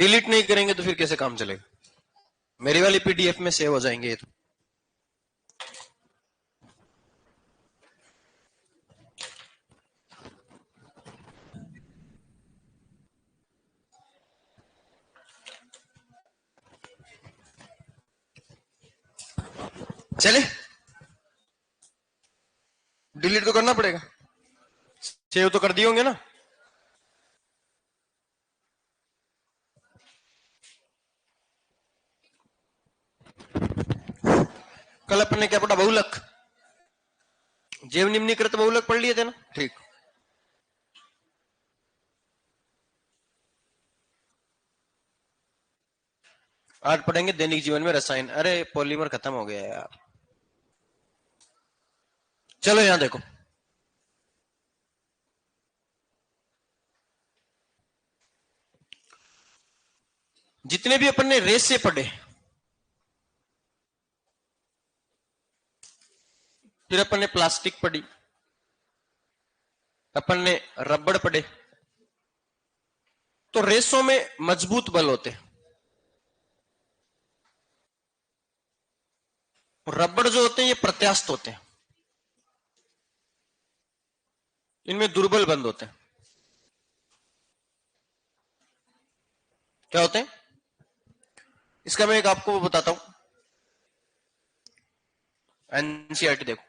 Delete नहीं करेंगे तो फिर कैसे काम चलेगा? मेरी वाली पीडीएफ में सेव हो जाएंगे ये तो। चले, डिलीट तो करना पड़ेगा, सेव तो कर दिए होंगे ना। कल अपन ने क्या पढ़ा? बहुलक, जैव निम्नीकृत बहुलक पढ़ लिए थे ना? ठीक। आज पढ़ेंगे दैनिक जीवन में रसायन। अरे पॉलीमर खत्म हो गया यार। चलो यहां देखो, जितने भी अपन ने रेस से पढ़े, फिर अपन ने प्लास्टिक पढ़ी, अपन ने रबड़ पढ़े, तो रेसों में मजबूत बल होते हैं, रबड़ जो होते हैं ये प्रत्यास्थ होते हैं, इनमें दुर्बल बंध होते हैं। क्या होते हैं इसका मैं एक आपको वो बताता हूं, एनसीईआरटी देखो।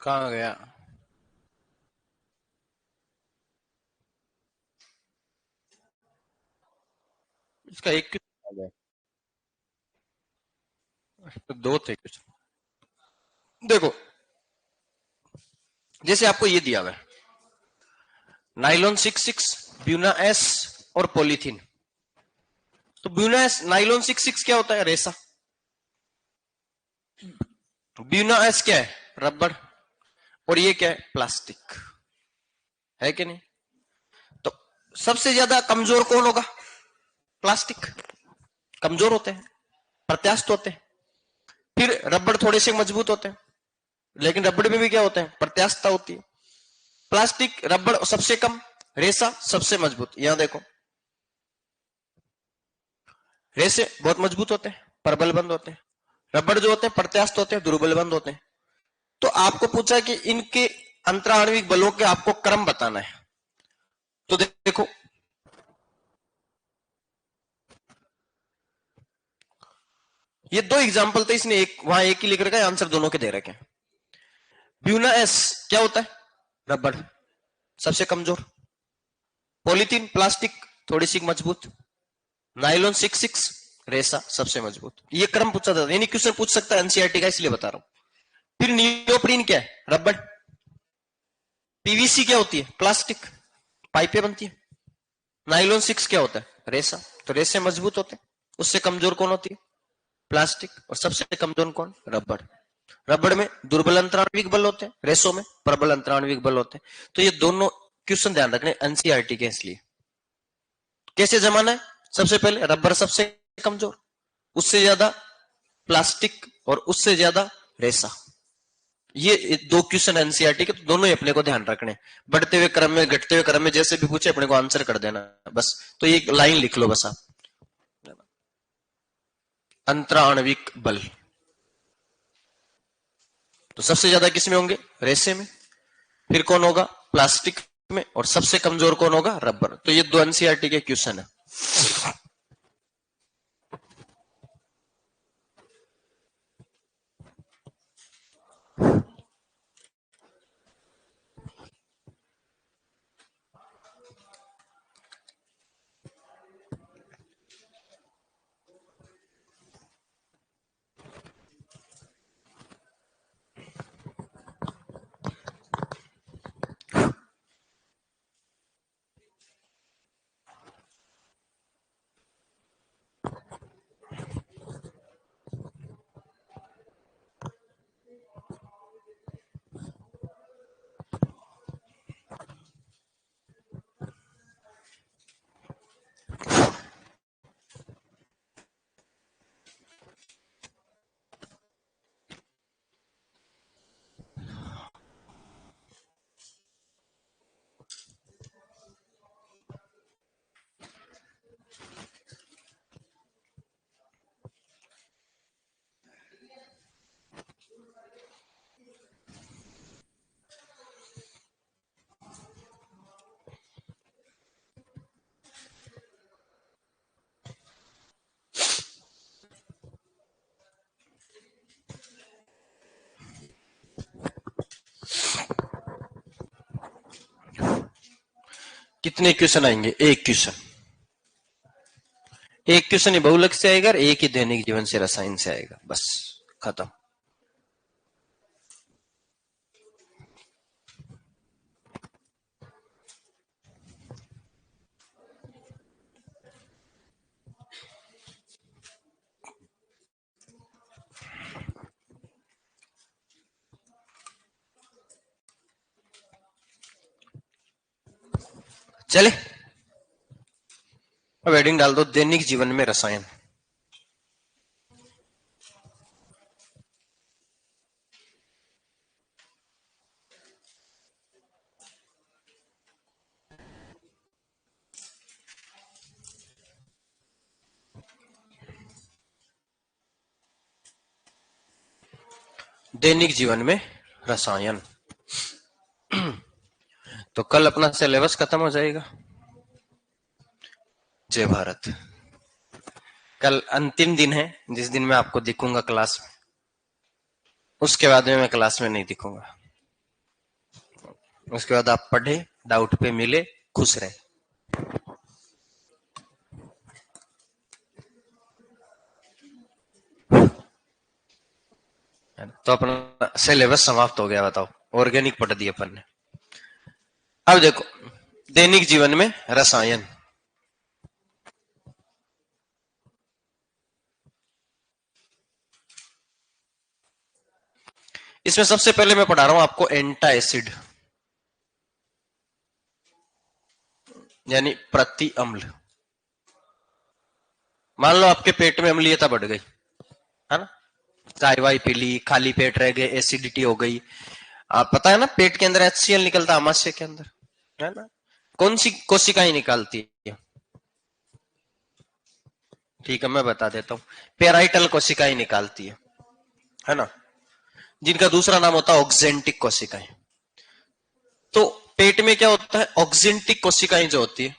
कहां गया? इसका एक क्वेश्चन आ गया, तो दो थे क्वेश्चन। देखो, जैसे आपको ये दिया हुआ है नाइलॉन 66, ब्यूना एस और पॉलीथीन। तो ब्यूना एस, नाइलॉन 66 क्या होता है? रेसा। ब्यूना एस क्या है? रबड़। और ये क्या है? प्लास्टिक। है कि नहीं? तो सबसे ज्यादा कमजोर कौन होगा? प्लास्टिक। कमजोर होते हैं, प्रत्यास्थ होते हैं। फिर रबड़ थोड़े से मजबूत होते हैं, लेकिन रबड़ में भी क्या होते हैं? प्रत्यास्थता होती है। प्लास्टिक, रबड़ सबसे कम, रेसा सबसे मजबूत। यहां देखो, रेसे बहुत मजबूत होते हैं, प्रबल बंद होते हैं। रबड़ जो होते हैं प्रत्यास्थ होते हैं, दुर्बल बंद होते हैं। तो आपको पूछा कि इनके अंतराण्विक बलों के आपको क्रम बताना है। तो देखो, ये दो एग्जाम्पल थे, इसने एक वहां एक ही लिख रखा है, आंसर दोनों के दे रखे हैं। ब्यूना एस क्या होता है? रबड़, सबसे कमजोर। पॉलीथीन प्लास्टिक, थोड़ी सी मजबूत। नाइलॉन 66 रेसा, सबसे मजबूत। ये क्रम पूछा था, यानी क्वेश्चन पूछ सकता है एनसीईआरटी का, इसलिए बता रहा हूं। फिर नियोप्रीन क्या है? रबड़। पीवीसी क्या होती है? प्लास्टिक, पाइपें बनती है। नाइलॉन 6 क्या होता है? रेसा। तो रेसे मजबूत होते हैं। उससे कमजोर कौन होती है? प्लास्टिक। और सबसे कमजोर कौन? रबड़। रबड़ में दुर्बल अंतराणविक बल होते हैं, रेसो में प्रबल अंतराणविक बल होते हैं। तो ये दोनों क्वेश्चन ध्यान रखने एनसीईआरटी के, इसलिए। कैसे जमाना है? सबसे पहले रबर सबसे कमजोर, उससे ज्यादा प्लास्टिक और उससे ज्यादा रेसा। ये दो क्वेश्चन एनसीईआरटी के, तो दोनों ही अपने को ध्यान रखने। बढ़ते हुए क्रम में, घटते हुए क्रम में, जैसे भी पूछे अपने को आंसर कर देना बस। तो ये लाइन लिख लो बस आप, अंतराणविक बल तो सबसे ज्यादा किसमें होंगे? रेसे में। फिर कौन होगा? प्लास्टिक में। और सबसे कमजोर कौन होगा? रबर। तो ये दो एनसीईआरटी के क्वेश्चन है। कितने क्वेश्चन आएंगे? एक क्वेश्चन। एक क्वेश्चन ही बहुलक से आएगा और एक ही दैनिक जीवन से रसायन से आएगा, बस खत्म। चले, अब हेडिंग डाल दो दैनिक जीवन में रसायन। दैनिक जीवन में रसायन। तो कल अपना सिलेबस खत्म हो जाएगा। जय भारत। कल अंतिम दिन है जिस दिन मैं आपको दिखूंगा क्लास में, उसके बाद में मैं क्लास में नहीं दिखूंगा। उसके बाद आप पढ़े, डाउट पे मिले, खुश रहे। तो अपना सिलेबस समाप्त हो गया। बताओ, ऑर्गेनिक पढ़ दिया अपन ने। अब देखो दैनिक जीवन में रसायन। इसमें सबसे पहले मैं पढ़ा रहा हूं आपको एंटा एसिड, यानी प्रति अम्ल। मान लो आपके पेट में अम्लीयता बढ़ गई, है ना, चाय वाय पी ली, खाली पेट रह गए, एसिडिटी हो गई। आप पता है ना, पेट के अंदर HCl निकलता है आमाशय के अंदर, है ना। कौन सी कोशिकाएं निकालती है? ठीक है, मैं बता देता हूं। पेराइटल कोशिकाएं निकालती है ना, जिनका दूसरा नाम होता है ऑक्जेंटिक कोशिकाएं। तो पेट में क्या होता है? ऑक्जेंटिक कोशिकाएं जो होती है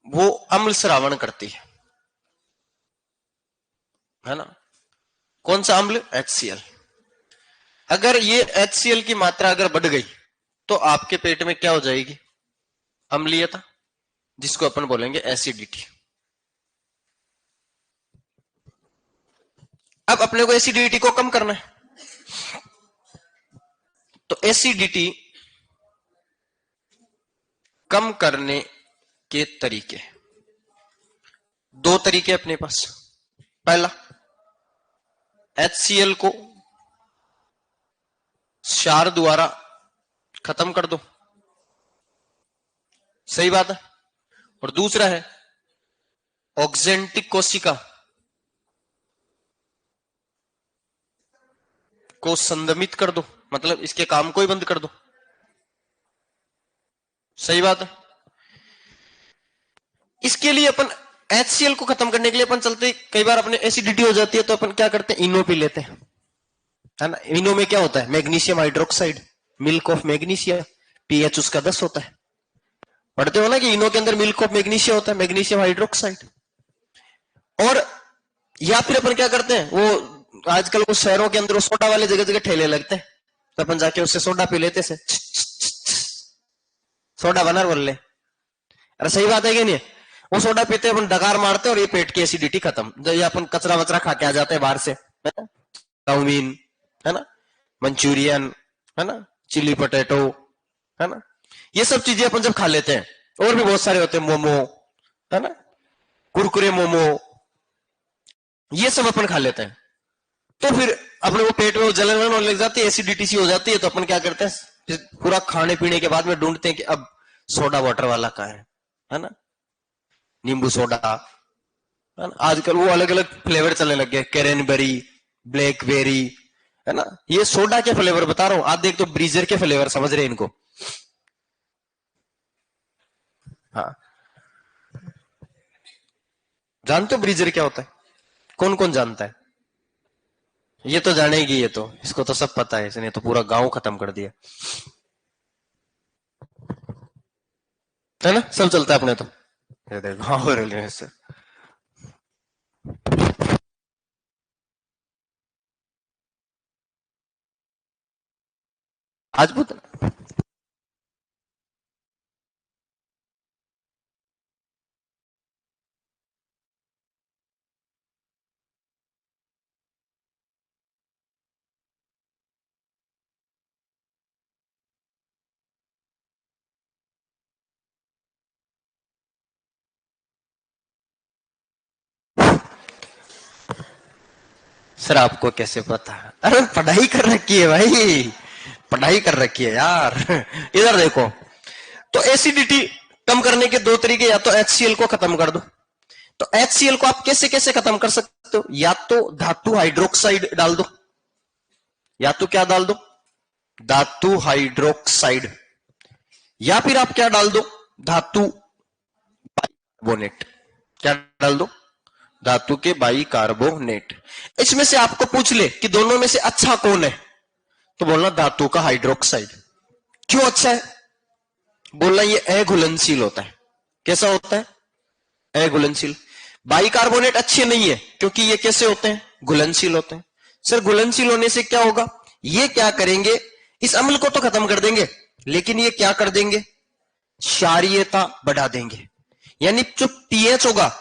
वो अम्ल स्रावण करती है। है ना। कौन सा अम्ल? HCl। अगर ये HCl की मात्रा अगर बढ़ गई तो आपके पेट में क्या हो जाएगी? अम्लीयता, जिसको अपन बोलेंगे एसिडिटी। अब अपने को एसिडिटी को कम करना है, तो एसिडिटी कम करने के तरीके, दो तरीके अपने पास। पहला, HCl को क्षार द्वारा खत्म कर दो, सही बात है। और दूसरा है ऑक्जेंटिक कोशिका को संदमित कर दो, मतलब इसके काम को ही बंद कर दो, सही बात है। इसके लिए अपन HCl को खत्म करने के लिए अपन चलते, कई बार अपने एसिडिटी हो जाती है तो अपन क्या करते हैं? इनो पी लेते हैं, है ना। इनो में क्या होता है? Magnesium hydroxide, milk of magnesia, pH उसका 10 होता है। पढ़ते हो ना कि इनो के अंदर मिल्क ऑफ मैग्नीशिया होता है, मैग्नीशियम हाइड्रोक्साइड। और या फिर अपन क्या करते हैं, वो आजकल वो शहरों के अंदर वो सोडा वाले जगह जगह ठेले लगते हैं, तो अपन जाके उससे सोडा पी लेते से, सोडा बना बोल ले। अरे सही बात है कि नहीं? वो सोडा पीते अपन डकार मारते और ये पेट की एसिडिटी खत्म। जब ये अपन कचरा वचरा खा के आ जाते हैं बाहर से, चाउमीन, है ना, मंचूरियन, है ना, चिली पोटैटो, है ना, ये सब चीजें अपन जब खा लेते हैं, और भी बहुत सारे होते हैं, मोमो, है ना, कुरकुरे मोमो, ये सब अपन खा लेते हैं, तो फिर अपने वो पेट में वो जलन होने लग जाती है, एसिडिटी सी हो जाती है। तो अपन क्या करते हैं, पूरा खाने पीने के बाद में ढूंढते हैं कि अब सोडा वाटर वाला कहाँ है ना, नींबू सोडा, है ना। आजकल वो अलग अलग फ्लेवर चलने लग गए, कैरेनबेरी, ब्लैकबेरी, है ना। ये सोडा के फ्लेवर बता रहा हूं, आप देख तो ब्रीजर के फ्लेवर समझ रहे हैं इनको। हाँ, जानते हो ब्रीजर क्या होता है? कौन कौन जानता है? ये तो जानेगी, ये तो इसको तो सब पता है, इसने तो पूरा गांव खत्म कर दिया, है ना, सब चलता है अपने तो। ये देखो गांव से आज बुत सर आपको कैसे पता? अरे पढ़ाई कर रखी है भाई, पढ़ाई कर रखी है यार। इधर देखो, तो एसिडिटी कम करने के दो तरीके, या तो HCl को खत्म कर दो। तो HCl को आप कैसे कैसे खत्म कर सकते हो? या तो धातु हाइड्रोक्साइड डाल दो, या तो क्या डाल दो? धातु हाइड्रोक्साइड, या फिर आप क्या डाल दो? धातु बाइकार्बोनेट। क्या डाल दो? धातु के बाइकार्बोनेट। इसमें से आपको पूछ ले कि दोनों में से अच्छा कौन है, तो बोलना धातु का हाइड्रोक्साइड। क्यों अच्छा है? बोलना ये अघुलनशील होता है। कैसा होता है? अघुलनशील। बाइकार्बोनेट अच्छे नहीं है क्योंकि ये कैसे होते हैं? घुलनशील होते हैं। सर घुलनशील होने से क्या होगा? ये क्या करेंगे? इस अम्ल को तो खत्म कर देंगे, लेकिन ये क्या कर देंगे? क्षारीयता बढ़ा देंगे। यानी जो पीएच होगा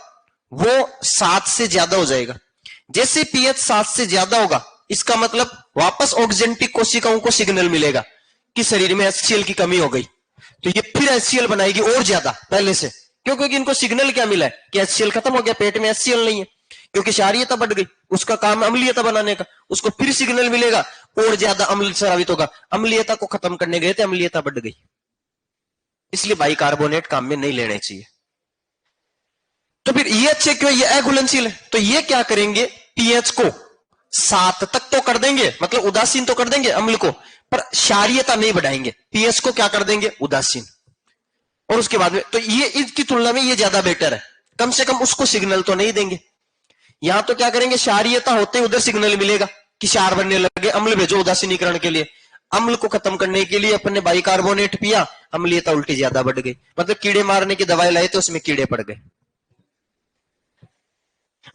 वो 7 से ज्यादा हो जाएगा। जैसे पीएच 7 से ज्यादा होगा, इसका मतलब वापस ऑक्जेंटिक कोशिकाओं को सिग्नल मिलेगा कि शरीर में HCl की कमी हो गई, तो ये फिर HCl बनाएगी और ज्यादा पहले से। क्यों? क्योंकि इनको सिग्नल क्या मिला है कि HCl खत्म हो गया, पेट में HCl नहीं है, क्योंकि क्षारीयता बढ़ गई, उसका काम अम्लीयता बनाने का, उसको फिर सिग्नल मिलेगा और ज्यादा अम्ल स्रावित होगा। अम्लीयता को खत्म करने गए थे, अम्लीयता बढ़ गई, इसलिए बाइकार्बोनेट काम में नहीं लेने चाहिए। तो फिर ये अच्छे क्यों? ये अघुलनशील है, तो ये क्या करेंगे? पीएच को 7 तक तो कर देंगे, मतलब उदासीन तो कर देंगे अम्ल को, पर क्षारीयता नहीं बढ़ाएंगे। पीएच को क्या कर देंगे? उदासीन। और उसके बाद में तो ये इसकी तुलना में ये ज्यादा बेटर है, कम से कम उसको सिग्नल तो नहीं देंगे। यहां तो क्या करेंगे? क्षारीयता होते उधर सिग्नल मिलेगा कि क्षार बनने लगे, अम्ल भेजो उदासीनीकरण के लिए। अम्ल को खत्म करने के लिए अपन ने बाइकार्बोनेट पिया, अम्लीयता उल्टी ज्यादा बढ़ गई, मतलब कीड़े मारने की दवाई लाए थे उसमें कीड़े पड़ गए।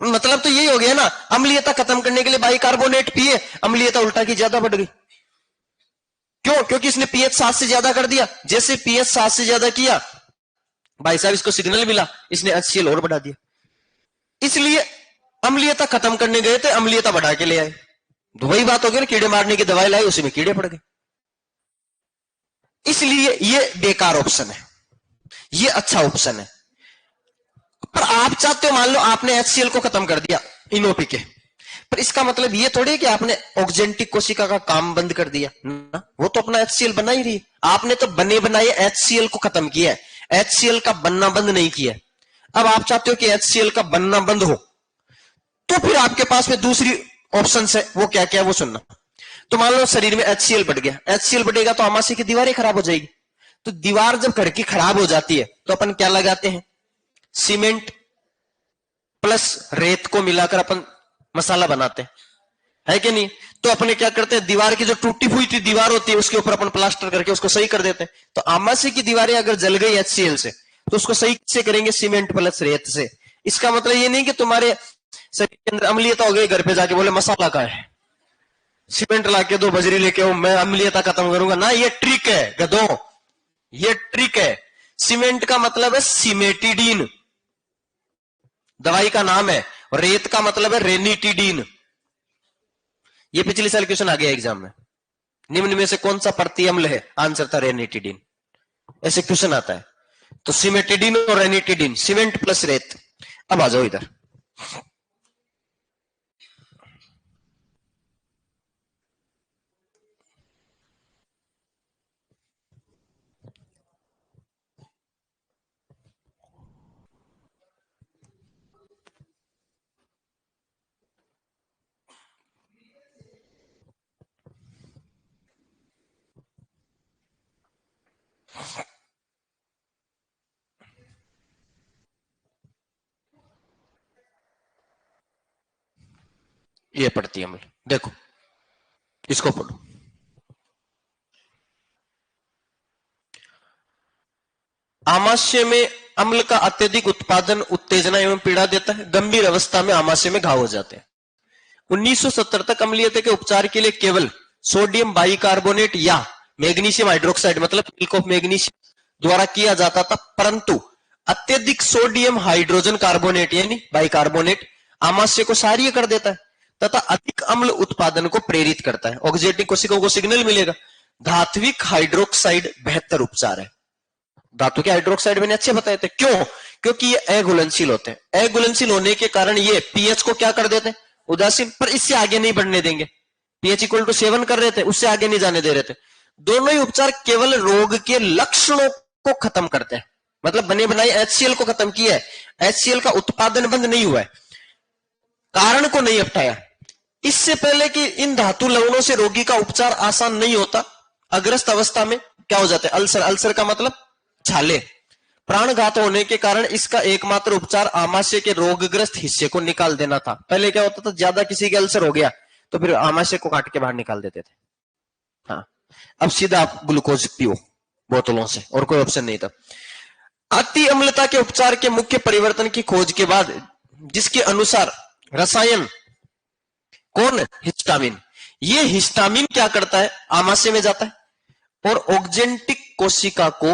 मतलब तो यही हो गया ना, अम्लीयता खत्म करने के लिए बाइकार्बोनेट पिए, अम्लीयता उल्टा की ज्यादा बढ़ गई। क्यों? क्योंकि इसने पीएच 7 से ज्यादा कर दिया। जैसे पीएच 7 से ज्यादा किया, भाई साहब इसको सिग्नल मिला, इसने HCl और बढ़ा दिया। इसलिए अम्लीयता खत्म करने गए थे, अम्लीयता बढ़ा के ले आए। तो वही बात हो गई ना, कीड़े मारने की दवाई लाई, उसी में कीड़े पड़ गए। इसलिए ये बेकार ऑप्शन है, ये अच्छा ऑप्शन है। पर आप चाहते हो, मान लो आपने HCl को खत्म कर दिया इनोपी के, पर इसका मतलब ये थोड़ी है कि आपने ऑक्जेंटिक कोशिका का काम बंद कर दिया ना, वो तो अपना HCl बना ही रही है। आपने तो बने बनाए HCl को खत्म किया है, HCl का बनना बंद नहीं किया है। अब आप चाहते हो कि HCl का बनना बंद हो, तो फिर आपके पास में दूसरी ऑप्शन है, वो क्या क्या है वो सुनना। तो मान लो शरीर में HCl बढ़ गया, HCl बढ़ेगा तो आमाशय की दीवारें खराब हो जाएगी। तो दीवार जब घर की खराब हो जाती है तो अपन क्या लगाते हैं, सीमेंट प्लस रेत को मिलाकर अपन मसाला बनाते हैं, है कि नहीं। तो अपने क्या करते हैं, दीवार की जो टूटी हुई थी दीवार होती है उसके ऊपर अपन प्लास्टर करके उसको सही कर देते हैं। तो आमाशय की दीवारें अगर जल गई HCl से, तो उसको सही से करेंगे सीमेंट प्लस रेत से। इसका मतलब ये नहीं कि तुम्हारे शरीर के अंदर अम्लीयता हो गई, घर पे जाके बोले मसाला का है, सीमेंट लाके दो, बजरी लेके आओ, मैं अम्लीयता खत्म करूंगा ना। ये ट्रिक है गधों, ये ट्रिक है। सीमेंट का मतलब है सीमेटिडीन, दवाई का नाम है, और रेत का मतलब है रेनिटिडीन। ये पिछले साल क्वेश्चन आ गया एग्जाम में, निम्न में से कौन सा प्रति अम्ल है, आंसर था रेनिटिडीन, ऐसे क्वेश्चन आता है। तो सीमेटिडीन और रेनिटिडीन, सीमेंट प्लस रेत। अब आ जाओ इधर, ये प्रति अम्ल देखो, इसको पढ़ो। आमाशय में अम्ल का अत्यधिक उत्पादन उत्तेजना एवं पीड़ा देता है, गंभीर अवस्था में आमाशय में घाव हो जाते हैं। 1970 तक अम्लीयता के उपचार के लिए केवल सोडियम बाइकार्बोनेट या मैग्नीशियम हाइड्रोक्साइड मतलब मिल्क ऑफ मैग्नीशियम द्वारा किया जाता था, परंतु अत्यधिक सोडियम हाइड्रोजन कार्बोनेट यानी बाइकार्बोनेट आमाशय को क्षारीय कर देता है तथा अधिक अम्ल उत्पादन को प्रेरित करता है। ऑक्सीडेटिव कोशिकाओं को सिग्नल मिलेगा। धात्विक हाइड्रोक्साइड बेहतर उपचार है। धातु के हाइड्रोक्साइड मैंने अच्छे बताए थे, क्यों? क्योंकि ये अघुलनशील होते हैं। अघुलनशील होने के कारण ये पीएच को क्या कर देते हैं, उदासीन, पर इससे आगे नहीं बढ़ने देंगे। पीएच इक्वल टू 7 कर रहे थे, उससे आगे नहीं जाने दे रहे थे। दोनों ही उपचार केवल रोग के लक्षणों को खत्म करते हैं, मतलब बने बनाए HCl को खत्म किया है, HCl का उत्पादन बंद नहीं हुआ है, कारण को नहीं हटाया। इससे पहले कि इन धातु लवणों से रोगी का उपचार आसान नहीं होता, अग्रस्त अवस्था में क्या हो जाता है, अल्सर। अल्सर का मतलब छाले। प्राणघात होने के कारण इसका एकमात्र उपचार आमाशय के रोगग्रस्त हिस्से को निकाल देना था। पहले क्या होता था, ज्यादा किसी के अल्सर हो गया तो फिर आमाशय को काट के बाहर निकाल देते थे। हाँ, अब सीधा आप ग्लूकोज पियो बोतलों से, और कोई ऑप्शन नहीं था। अति अम्लता के उपचार के मुख्य परिवर्तन की खोज के बाद, जिसके अनुसार रसायन कौन, हिस्टामिन, ये हिस्टामिन क्या करता है, आमाशय में जाता है और ऑक्जेंटिक कोशिका को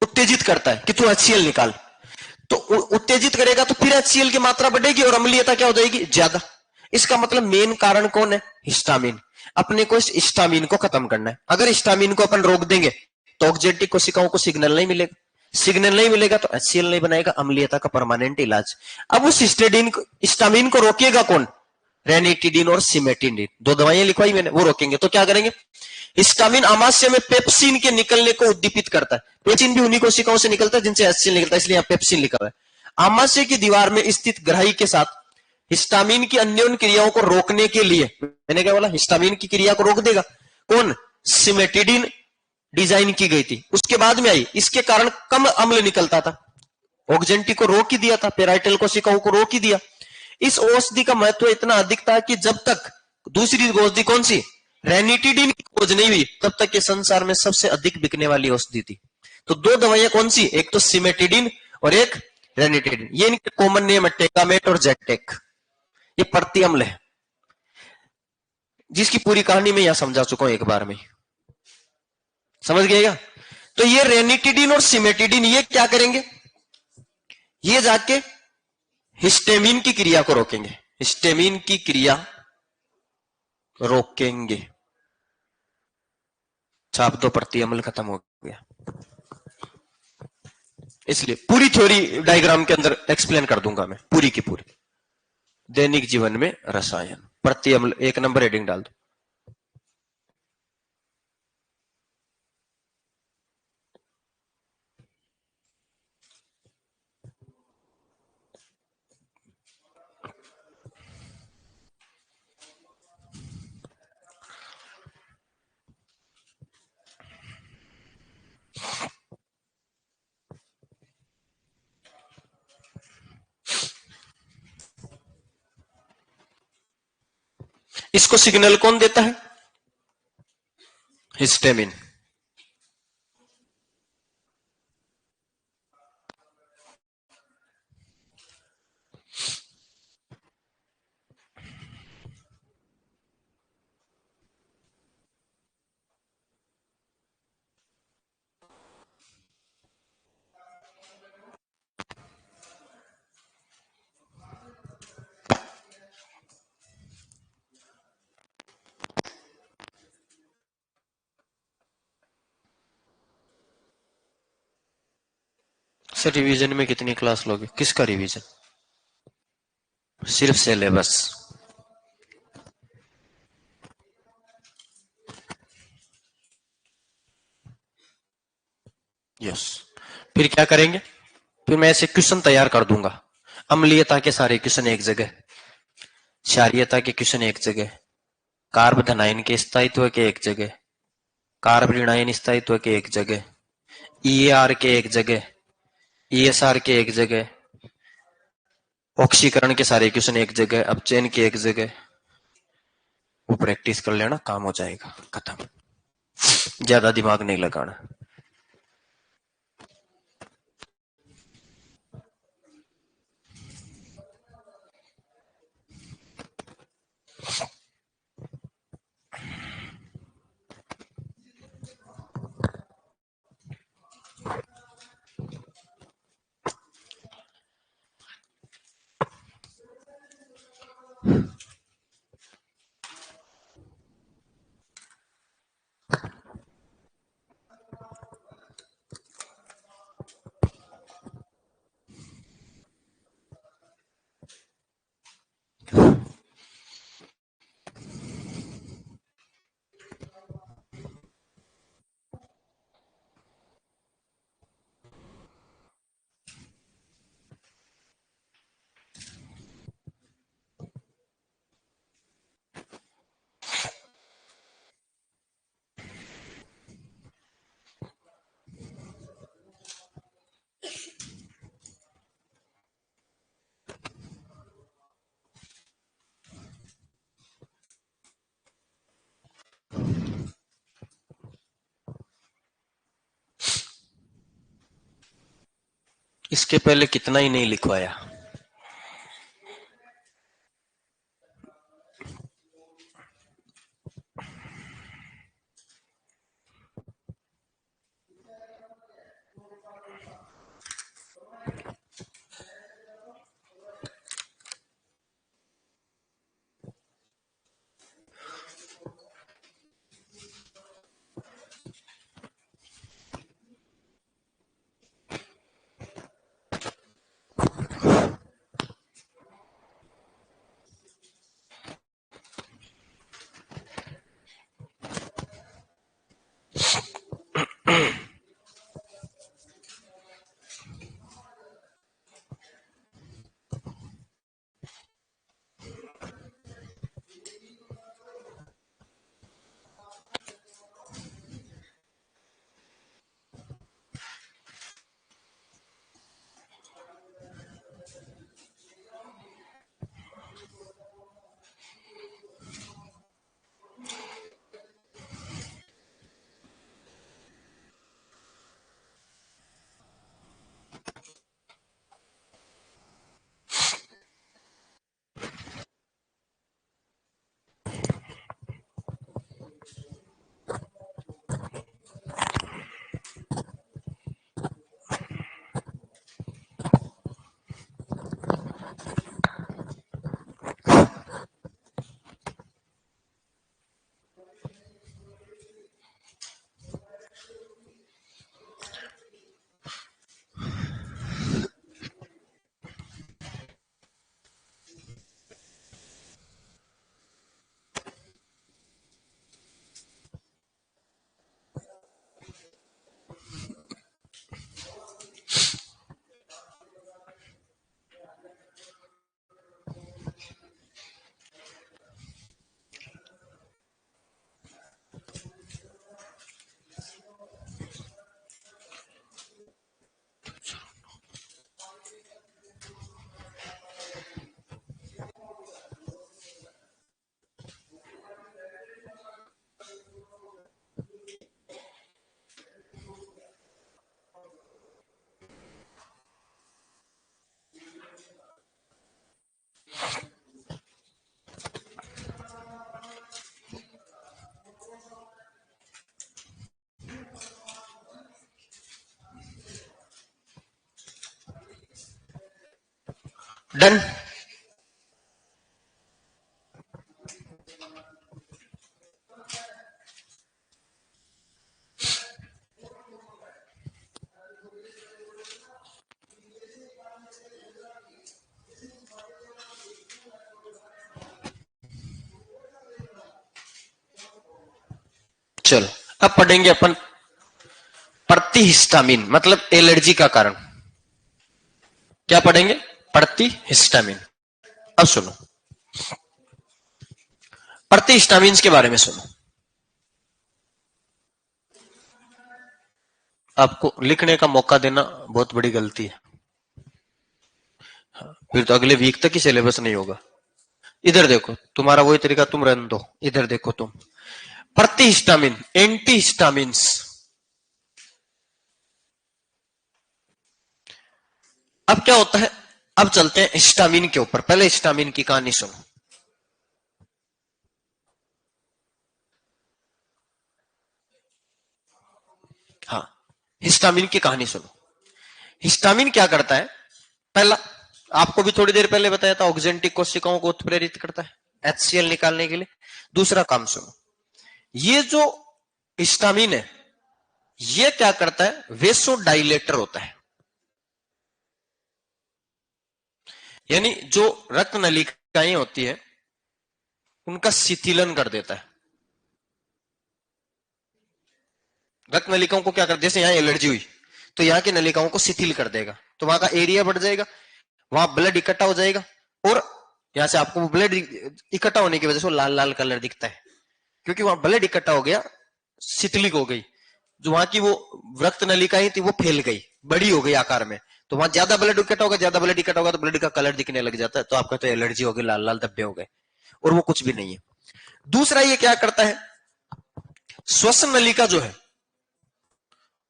उत्तेजित करता है कि तू HCl निकाल। तो उत्तेजित करेगा तो फिर HCl की मात्रा बढ़ेगी और अम्लीयता क्या हो जाएगी, ज्यादा। इसका मतलब मेन कारण कौन है, हिस्टामिन। अपने को इस हिस्टामिन को खत्म करना है। अगर हिस्टामिन को अपन रोक देंगे तो ऑक्जेंटिक कोशिकाओं को सिग्नल नहीं मिलेगा, सिग्नल नहीं मिलेगा तो HCl नहीं बनाएगा, अम्लीयता का परमानेंट इलाज। अब उस हिस्टामिन को रोकेगा कौन, रेनिटिडीन और सिमेटिडीन, दो दवाइयां लिखवाई मैंने, वो रोकेंगे। तो क्या करेंगे, हिस्टामिन आमाशय में पेप्सिन के निकलने को उद्दीपित करता है। पेप्सिन भी उन्हीं कोशिकाओं से निकलता है जिनसे HCl निकलता है, इसलिए यहां पेप्सिन लिखा हुआ है। आमाशय की दीवार में स्थित ग्राही के साथ हिस्टामिन की अन्योन्य क्रियाओं को रोकने के लिए, मैंने क्या बोला, हिस्टामिन की क्रिया को रोक देगा कौन, सिमेटिडीन डिजाइन की गई थी, उसके बाद में आई। इसके कारण कम अम्ल निकलता था, ऑक्जेंटिक को रोक ही दिया था, पेराइटल कोशिकाओं को रोक ही दिया। इस औषधि का महत्व इतना अधिक था कि जब तक दूसरी औषधि कौन सी, रेनिटिडीन की खोज नहीं हुई, तब तक ये संसार में सबसे अधिक बिकने वाली औषधि थी। तो दो दवाइयां कौन सी, एक तो सिमेटिडिन और एक रेनिटिडिन, ये इनके कॉमन नेम है टेकामेट और जेटेक। ये प्रति अम्ल है जिसकी पूरी कहानी मैं यहां समझा चुका हूं एक बार में, समझ गएगा। तो ये रेनिटिडिन और सिमेटिडिन ये क्या करेंगे, ये जाके हिस्टेमिन की क्रिया को रोकेंगे, हिस्टेमिन की क्रिया रोकेंगे। छाप दो, प्रति अम्ल खत्म हो गया। इसलिए पूरी थ्योरी डायग्राम के अंदर एक्सप्लेन कर दूंगा मैं पूरी की पूरी। दैनिक जीवन में रसायन, प्रति अम्ल 1 नंबर हेडिंग डाल दो। इसको सिग्नल कौन देता है, हिस्टेमिन। सर रिवीजन में कितनी क्लास लोगे, किसका रिवीजन, सिर्फ सिलेबस। यस, फिर क्या करेंगे, फिर मैं ऐसे क्वेश्चन तैयार कर दूंगा। अम्लीयता के सारे क्वेश्चन एक जगह, क्षारीयता के क्वेश्चन एक जगह, कार्ब धनायन के स्थायित्व के एक जगह, कार्ब ऋणायन स्थायित्व के एक जगह, ईएआर के एक जगह, ईएसआर के एक जगह, ऑक्सीकरण के सारे क्वेश्चन एक जगह, अपचयन के एक जगह। वो प्रैक्टिस कर लेना, काम हो जाएगा, खत्म, ज्यादा दिमाग नहीं लगाना। इसके पहले कितना ही नहीं लिखवाया। डन। चलो अब पढ़ेंगे अपन प्रतिहिस्टामिन मतलब एलर्जी का कारण। क्या पढ़ेंगे? प्रतिहिस्टामिन। अब सुनो, प्रतिहिस्टामिन के बारे में सुनो। आपको लिखने का मौका देना बहुत बड़ी गलती है, फिर तो अगले वीक तक ही सिलेबस नहीं होगा। इधर देखो, तुम्हारा वही तरीका, तुम रहने दो। इधर देखो तुम, प्रतिहिस्टामिन, एंटीहिस्टामिन्स। अब क्या होता है, अब चलते हैं हिस्टामिन के ऊपर। पहले हिस्टामिन की कहानी सुनो। हाँ, हिस्टामिन की कहानी सुनो। हिस्टामिन क्या करता है? पहला, आपको भी थोड़ी देर पहले बताया था, ऑक्जेंटिक कोशिकाओं को उत्प्रेरित करता है HCl निकालने के लिए। दूसरा काम सुनो, ये जो हिस्टामिन है ये क्या करता है? वेसोडाइलेटर होता है, यानी जो रक्त नलिकाएं होती है उनका शिथिलन कर देता है। रक्त नलिकाओं को क्या कर, जैसे यहां एलर्जी हुई तो यहां की नलिकाओं को शिथिल कर देगा, तो वहां का एरिया बढ़ जाएगा, वहां ब्लड इकट्ठा हो जाएगा, और यहां से आपको ब्लड इकट्ठा होने की वजह से लाल लाल कलर दिखता है, क्योंकि वहां ब्लड इकट्ठा हो गया, शिथिलिक हो गई। जो वहां की वो रक्त नलिकाएं थी वो फैल गई, बड़ी हो गई आकार में, तो वहां ज्यादा ब्लड इकट्ठा होगा, ज्यादा ब्लड इकट्ठा होगा तो ब्लड का कलर दिखने लग जाता है, तो आपका तो एलर्जी हो गई, लाल लाल धब्बे हो गए, और वो कुछ भी नहीं है। दूसरा ये क्या करता है, श्वसन नलिका जो है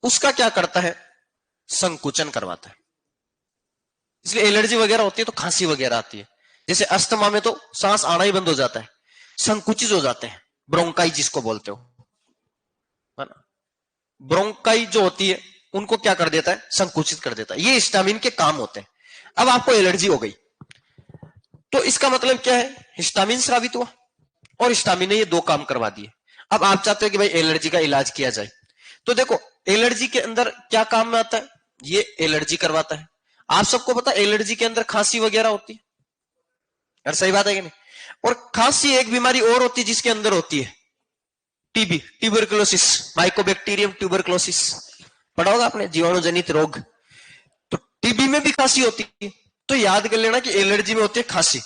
उसका क्या करता है? संकुचन करवाता है। इसलिए एलर्जी वगैरह होती है तो खांसी वगैरह आती है। जैसे अस्थमा में तो सांस आना ही बंद हो जाता है, संकुचित हो जाते हैं, ब्रोंकाई जिसको बोलते हो, है ना। ब्रोंकाई जो होती है उनको क्या कर देता है? संकुचित कर देता है। ये हिस्टामिन के काम होते हैं। अब आपको एलर्जी हो गई तो इसका मतलब क्या है? हिस्टामिन स्रावित हुआ और हिस्टामिन ने ये दो काम करवा दिए। अब आप चाहते हो कि भाई एलर्जी का इलाज किया जाए, तो देखो एलर्जी के अंदर क्या काम में आता है? ये एलर्जी करवाता है। आप सबको पता है एलर्जी के अंदर खांसी वगैरह होती है, यार सही बात है कि नहीं? और खांसी एक बीमारी और होती है जिसके अंदर होती है टीबी, ट्यूबरकुलोसिस, माइकोबैक्टीरियम ट्यूबरकुलोसिस, पढ़ा होगा आपने, जीवाणु रोग। तो टीबी में भी खांसी होती है, तो याद कर लेना कि एलर्जी में होती है खांसी।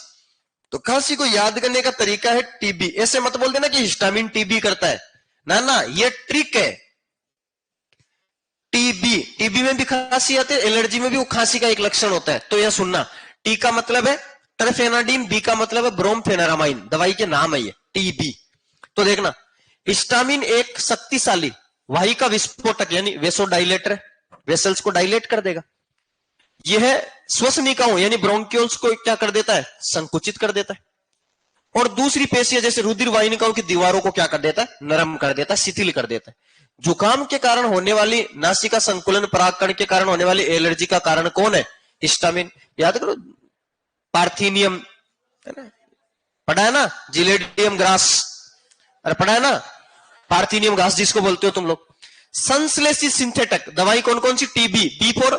तो खांसी को याद करने का तरीका है टीबी। ऐसे मत बोल देना कि हिस्टामिन टीबी करता है, ना ना, ये ट्रिक है। टीबी, टीबी में भी खांसी आती है, एलर्जी में भी वो खांसी का एक लक्षण होता है। तो यह सुनना, टी का मतलब है टरफेनाडीन, बी का मतलब है ब्रोमफेनारामाइन, दवाई के नाम है ये टीबी। तो देखना, हिस्टामिन एक शक्तिशाली वाहिका विस्फोटक यानी वेसोडाइलेटर है, वेसल्स को डायलेट कर देगा। यह श्वसनिकाओं यानी ब्रोंक्यूल्स को क्या कर देता है? संकुचित कर देता है। और दूसरी पेशियां जैसे रुधिर वाहिनिकाओं की दीवारों को क्या कर देता है? नरम कर देता है, शिथिल कर देता है। जुकाम के कारण होने वाली नासिका संकुलन परागकण के कारण होने वाली एलर्जी का कारण कौन है? हिस्टामिन। याद करो, पार्थिनियम, है ना, पढ़ा है ना, जिलेडियम ग्रास, अरे पढ़ा है ना, पार्थिनियम घास जिसको बोलते हो तुम लोग। संश्लेषित सिंथेटिक दवाई कौन कौन सी? टीबी, बी फॉर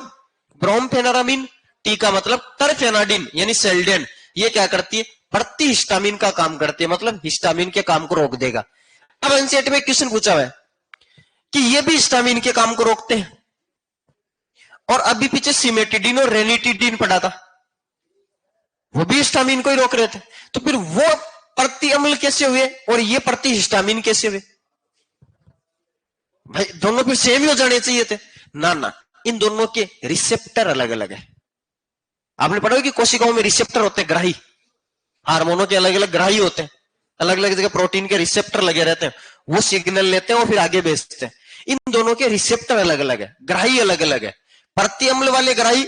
ब्रोमफेनारामिन, टी का मतलब टरफेनाडिन यानी सेल्डेन। ये क्या करती है? प्रतिहिस्टामिन का काम करती है, मतलब हिस्टामिन के काम को रोक देगा। अब एनसीईआरटी में क्वेश्चन पूछा हुआ है कि ये भी हिस्टामिन के काम को रोकते हैं, और अभी पीछे सिमेटिडिन और रेनिटिडिन पढ़ा था, वो भी हिस्टामिन को ही रोक रहे थे। तो फिर वो प्रति अम्ल कैसे हुए और ये प्रति हिस्टामिन कैसे हुए? भाई दोनों फिर सेम ही हो जाने चाहिए थे, ना ना, इन दोनों के रिसेप्टर अलग अलग है। आपने पढ़ा कि कोशिकाओं में रिसेप्टर होते हैं, ग्राही, हार्मोनों के अलग अलग ग्राही होते हैं, अलग अलग जगह प्रोटीन के रिसेप्टर लगे रहते हैं, वो सिग्नल लेते हैं और फिर आगे भेजते हैं। इन दोनों के रिसेप्टर अलग अलग है, ग्राही अलग अलग है। प्रति अम्ल वाले ग्राही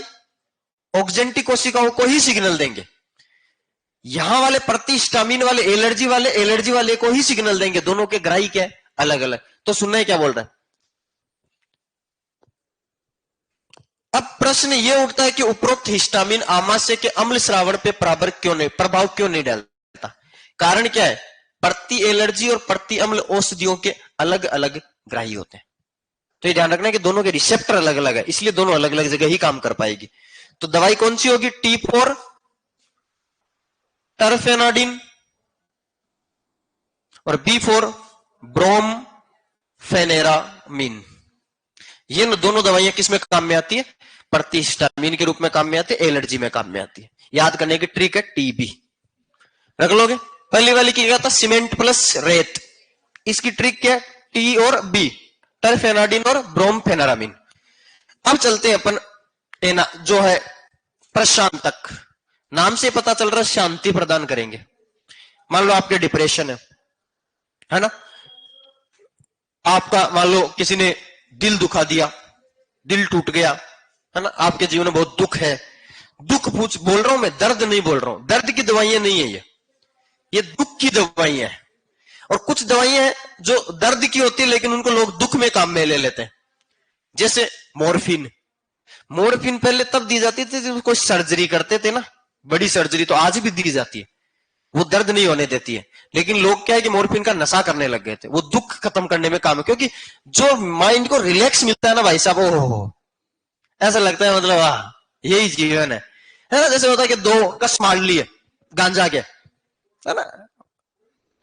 ऑक्जेंटिक कोशिकाओं को ही सिग्नल देंगे, यहां वाले प्रतिहिस्टामिन वाले एलर्जी वाले को ही सिग्नल देंगे। दोनों के ग्राही क्या है? अलग अलग। तो सुनना है क्या बोल रहा है? अब प्रश्न यह उठता है कि उपरोक्त हिस्टामिन आमाशय के अम्ल श्रावण पे प्रभाव क्यों नहीं डालता? कारण क्या है? प्रति एलर्जी और प्रति अम्ल औषधियों के अलग अलग ग्राही होते हैं। तो ये ध्यान रखना है कि दोनों के रिसेप्टर अलग अलग है, इसलिए दोनों अलग अलग जगह ही काम कर पाएगी। तो दवाई कौन सी होगी? टी फॉर टर्फेनाडिन और बी फॉर ब्रोमफेनेरामिन। ये दोनों दवाइयां किस में काम में आती है? प्रतिहिस्टामिन के रूप में काम में आती है, एलर्जी में काम में आती है। याद करने की ट्रिक है टीबी, रख लोगे। पहली वाली की था सीमेंट प्लस रेत, इसकी ट्रिक क्या है? टी और बी, टर्फेनाडिन और ब्रोमफेनेरामिन। अब चलते हैं अपन टेना जो है प्रशांतक, नाम से पता चल रहा है शांति प्रदान करेंगे। मान लो आपके डिप्रेशन है ना, आपका मान लो किसी ने दिल दुखा दिया, दिल टूट गया है ना, आपके जीवन में बहुत दुख है। दुख पूछ बोल रहा हूं मैं, दर्द नहीं बोल रहा हूं। दर्द की दवाइयां नहीं है ये दुख की दवाइयां हैं। और कुछ दवाइयां हैं जो दर्द की होती है लेकिन उनको लोग दुख में काम में ले लेते हैं। जैसे मॉर्फिन, मॉर्फिन पहले तब दी जाती थी जब कोई सर्जरी करते थे ना, बड़ी सर्जरी, तो आज भी दी जाती है, वो दर्द नहीं होने देती है। लेकिन लोग क्या है कि मॉर्फिन का नशा करने लग गए थे, वो दुख खत्म करने में काम है। क्योंकि जो माइंड को रिलैक्स मिलता है ना भाई साहब, ओहो ऐसा लगता है मतलब वाह यही जीवन है ना। जैसे होता है कि दो कस मार लिए गांजा के, है ना,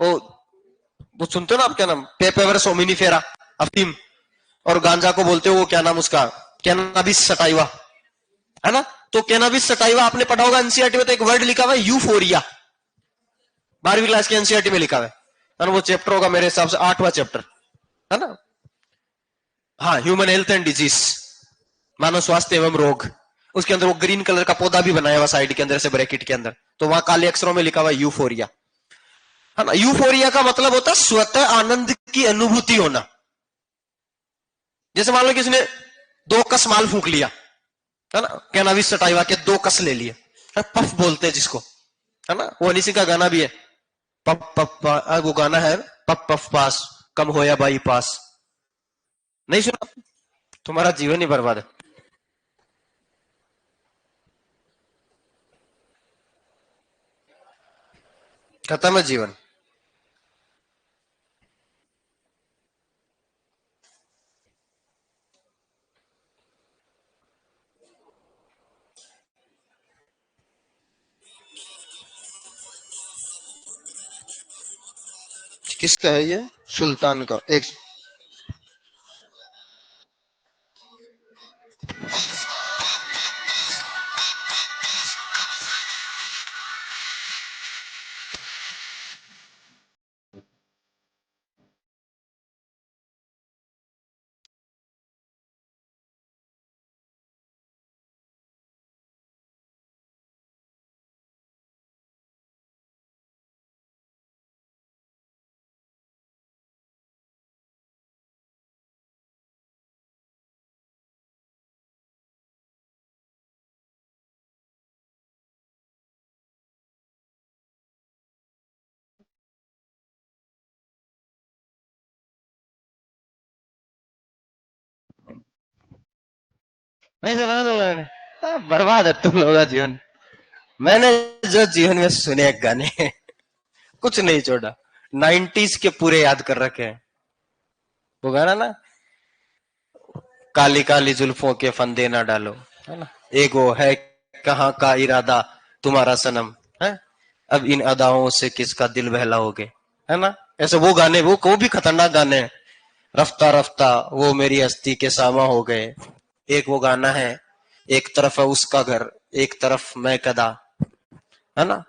वो सुनते हो ना आप, क्या नाम, पेपेवर सोमिनिफेरा, अफीम, और गांजा को बोलते हो वो क्या नाम उसका, कैनाबिस सटाइवा, है ना। तो कैनाबिस सटाइवा आपने पढ़ा होगा एनसीईआरटी में, तो एक वर्ड लिखा हुआ है यूफोरिया, 12वीं क्लास के एनसीईआरटी में लिखा हुआ है। वो चैप्टर होगा मेरे हिसाब से 8वां चैप्टर, है ना। हाँ, ह्यूमन हेल्थ एंड डिजीज, मानव स्वास्थ्य एवं रोग। उसके अंदर वो ग्रीन कलर का पौधा भी बनाया हुआ साइड के अंदर से ब्रैकेट के अंदर, तो वहां काले अक्षरों में लिखा हुआ यूफोरिया, है ना। यूफोरिया का मतलब होता है स्वतः आनंद की अनुभूति होना। जैसे मान लो किसी ने 2 कस माल फूंक लिया, है ना, कैनाबिस सटाइवा के 2 कस ले लिए, पफ बोलते हैं जिसको, है ना। वो अनिसी का गाना भी है, पप पप वो गाना है पप पफ पास कम होया बाई पास, नहीं सुना? तुम्हारा जीवन ही बर्बाद है। खत्म है जीवन। किसका है ये? सुल्तान का। एक नहीं सुना तो मैंने, बर्बाद है तुम लोगों का जीवन। मैंने जो जीवन में सुने गाने कुछ नहीं छोड़ा, 90s के पूरे याद कर रखे हैं। वो गाना ना, काली काली जुल्फों के फंदे ना डालो, है ना, एगो है कहाँ का इरादा तुम्हारा सनम, है अब इन अदाओं से किसका दिल बहला हो गए, है ना। ऐसे वो गाने, वो भी खतरनाक गाने हैं। रफ्ता रफ्ता वो मेरी हस्ती के सामा हो गए, एक वो गाना है, एक तरफ है उसका घर एक तरफ मैं कदा, है ना।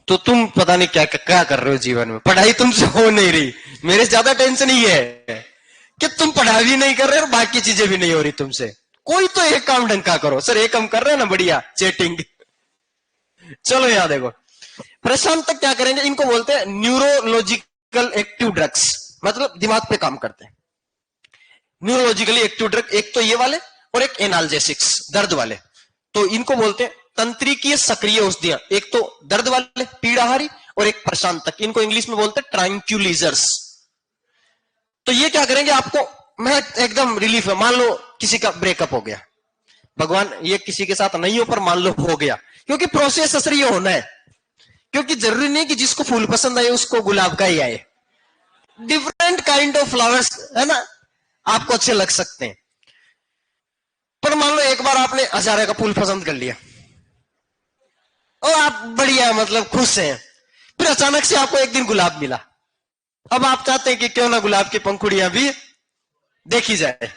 तो तुम पता नहीं क्या क्या कर रहे हो जीवन में, पढ़ाई तुमसे हो नहीं रही। मेरे से ज्यादा टेंशन ही है कि तुम पढ़ाई भी नहीं कर रहे और बाकी चीजें भी नहीं हो रही तुमसे। कोई तो एक काम ढंग का करो। सर एक काम कर रहे हैं ना, बढ़िया चैटिंग। चलो यहां देखो, प्रशांत तक क्या करेंगे, इनको बोलते हैं न्यूरोलॉजिकल एक्टिव ड्रग्स, मतलब दिमाग पे काम करते हैं। न्यूरोलॉजिकली एक्टिव ड्रग, एक तो ये वाले और एक एनाल्जेसिक्स, दर्द वाले। तो इनको बोलते हैं तंत्रिकीय सक्रिय औषधियां, एक तो दर्द वाले पीड़ाहारी और एक प्रशांतक, इनको इंग्लिश में बोलते हैं ट्रैंक्यूलाइजर्स। तो ये क्या करेंगे, आपको मैं एकदम रिलीफ है। मान लो किसी का ब्रेकअप हो गया, भगवान ये किसी के साथ नहीं हो पर मान लो हो गया, क्योंकि प्रोसेस असर ये होना है, क्योंकि जरूरी नहीं कि जिसको फूल पसंद आए उसको गुलाब का ही आए। डिफरेंट काइंड ऑफ फ्लावर्स है ना आपको अच्छे लग सकते हैं। पर मान लो एक बार आपने हजारे का फूल पसंद कर लिया और आप बढ़िया मतलब खुश हैं, फिर अचानक से आपको एक दिन गुलाब मिला। अब आप चाहते हैं कि क्यों ना गुलाब की पंखुड़ियां भी देखी जाए।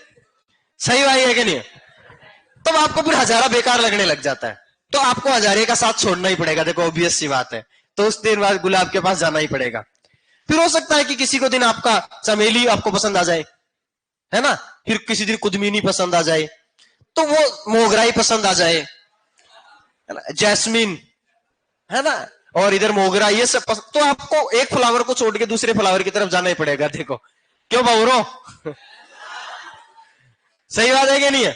सही बात है कि नहीं? तब आपको फिर हजारा बेकार लगने लग जाता है, तो आपको हजारे का साथ छोड़ना ही पड़ेगा। देखो ऑब्वियस सी बात है, तो उस दिन बाद गुलाब के पास जाना ही पड़ेगा। फिर हो सकता है कि किसी को दिन आपका चमेली आपको पसंद आ जाए, है ना, फिर किसी दिन कुदमीनी पसंद आ जाए, तो वो मोगरा ही पसंद आ जाए, है ना, जैस्मिन, है ना, और इधर मोगरा, ये सब तो आपको एक फ्लावर को छोड़ के दूसरे फ्लावर की तरफ जाना ही पड़ेगा। देखो क्यों बाबूरो सही बात है कि नहीं है?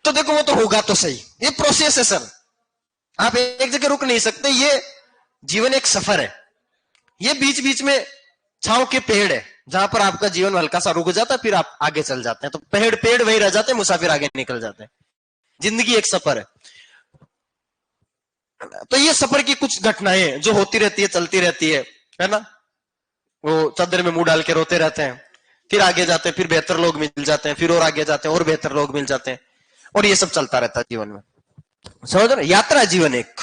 तो देखो वो तो होगा तो सही, ये प्रोसेस है सर, आप एक जगह रुक नहीं सकते। ये जीवन एक सफर है, ये बीच बीच में छांव के पेड़ है जहां पर आपका जीवन हल्का सा रुक जाता है, फिर आप आगे चल जाते हैं। तो पेड़ पेड़ वही रह जाते हैं, मुसाफिर आगे निकल जाते हैं। जिंदगी एक सफर है। तो ये सफर की कुछ घटनाएं जो होती रहती है, चलती रहती है ना। वो चादर में मुंह डाल के रोते रहते हैं, फिर आगे जाते हैं, फिर बेहतर लोग मिल जाते हैं, फिर और आगे जाते हैं और बेहतर लोग मिल जाते हैं, और ये सब चलता रहता है जीवन में। समझ रहे? यात्रा जीवन एक,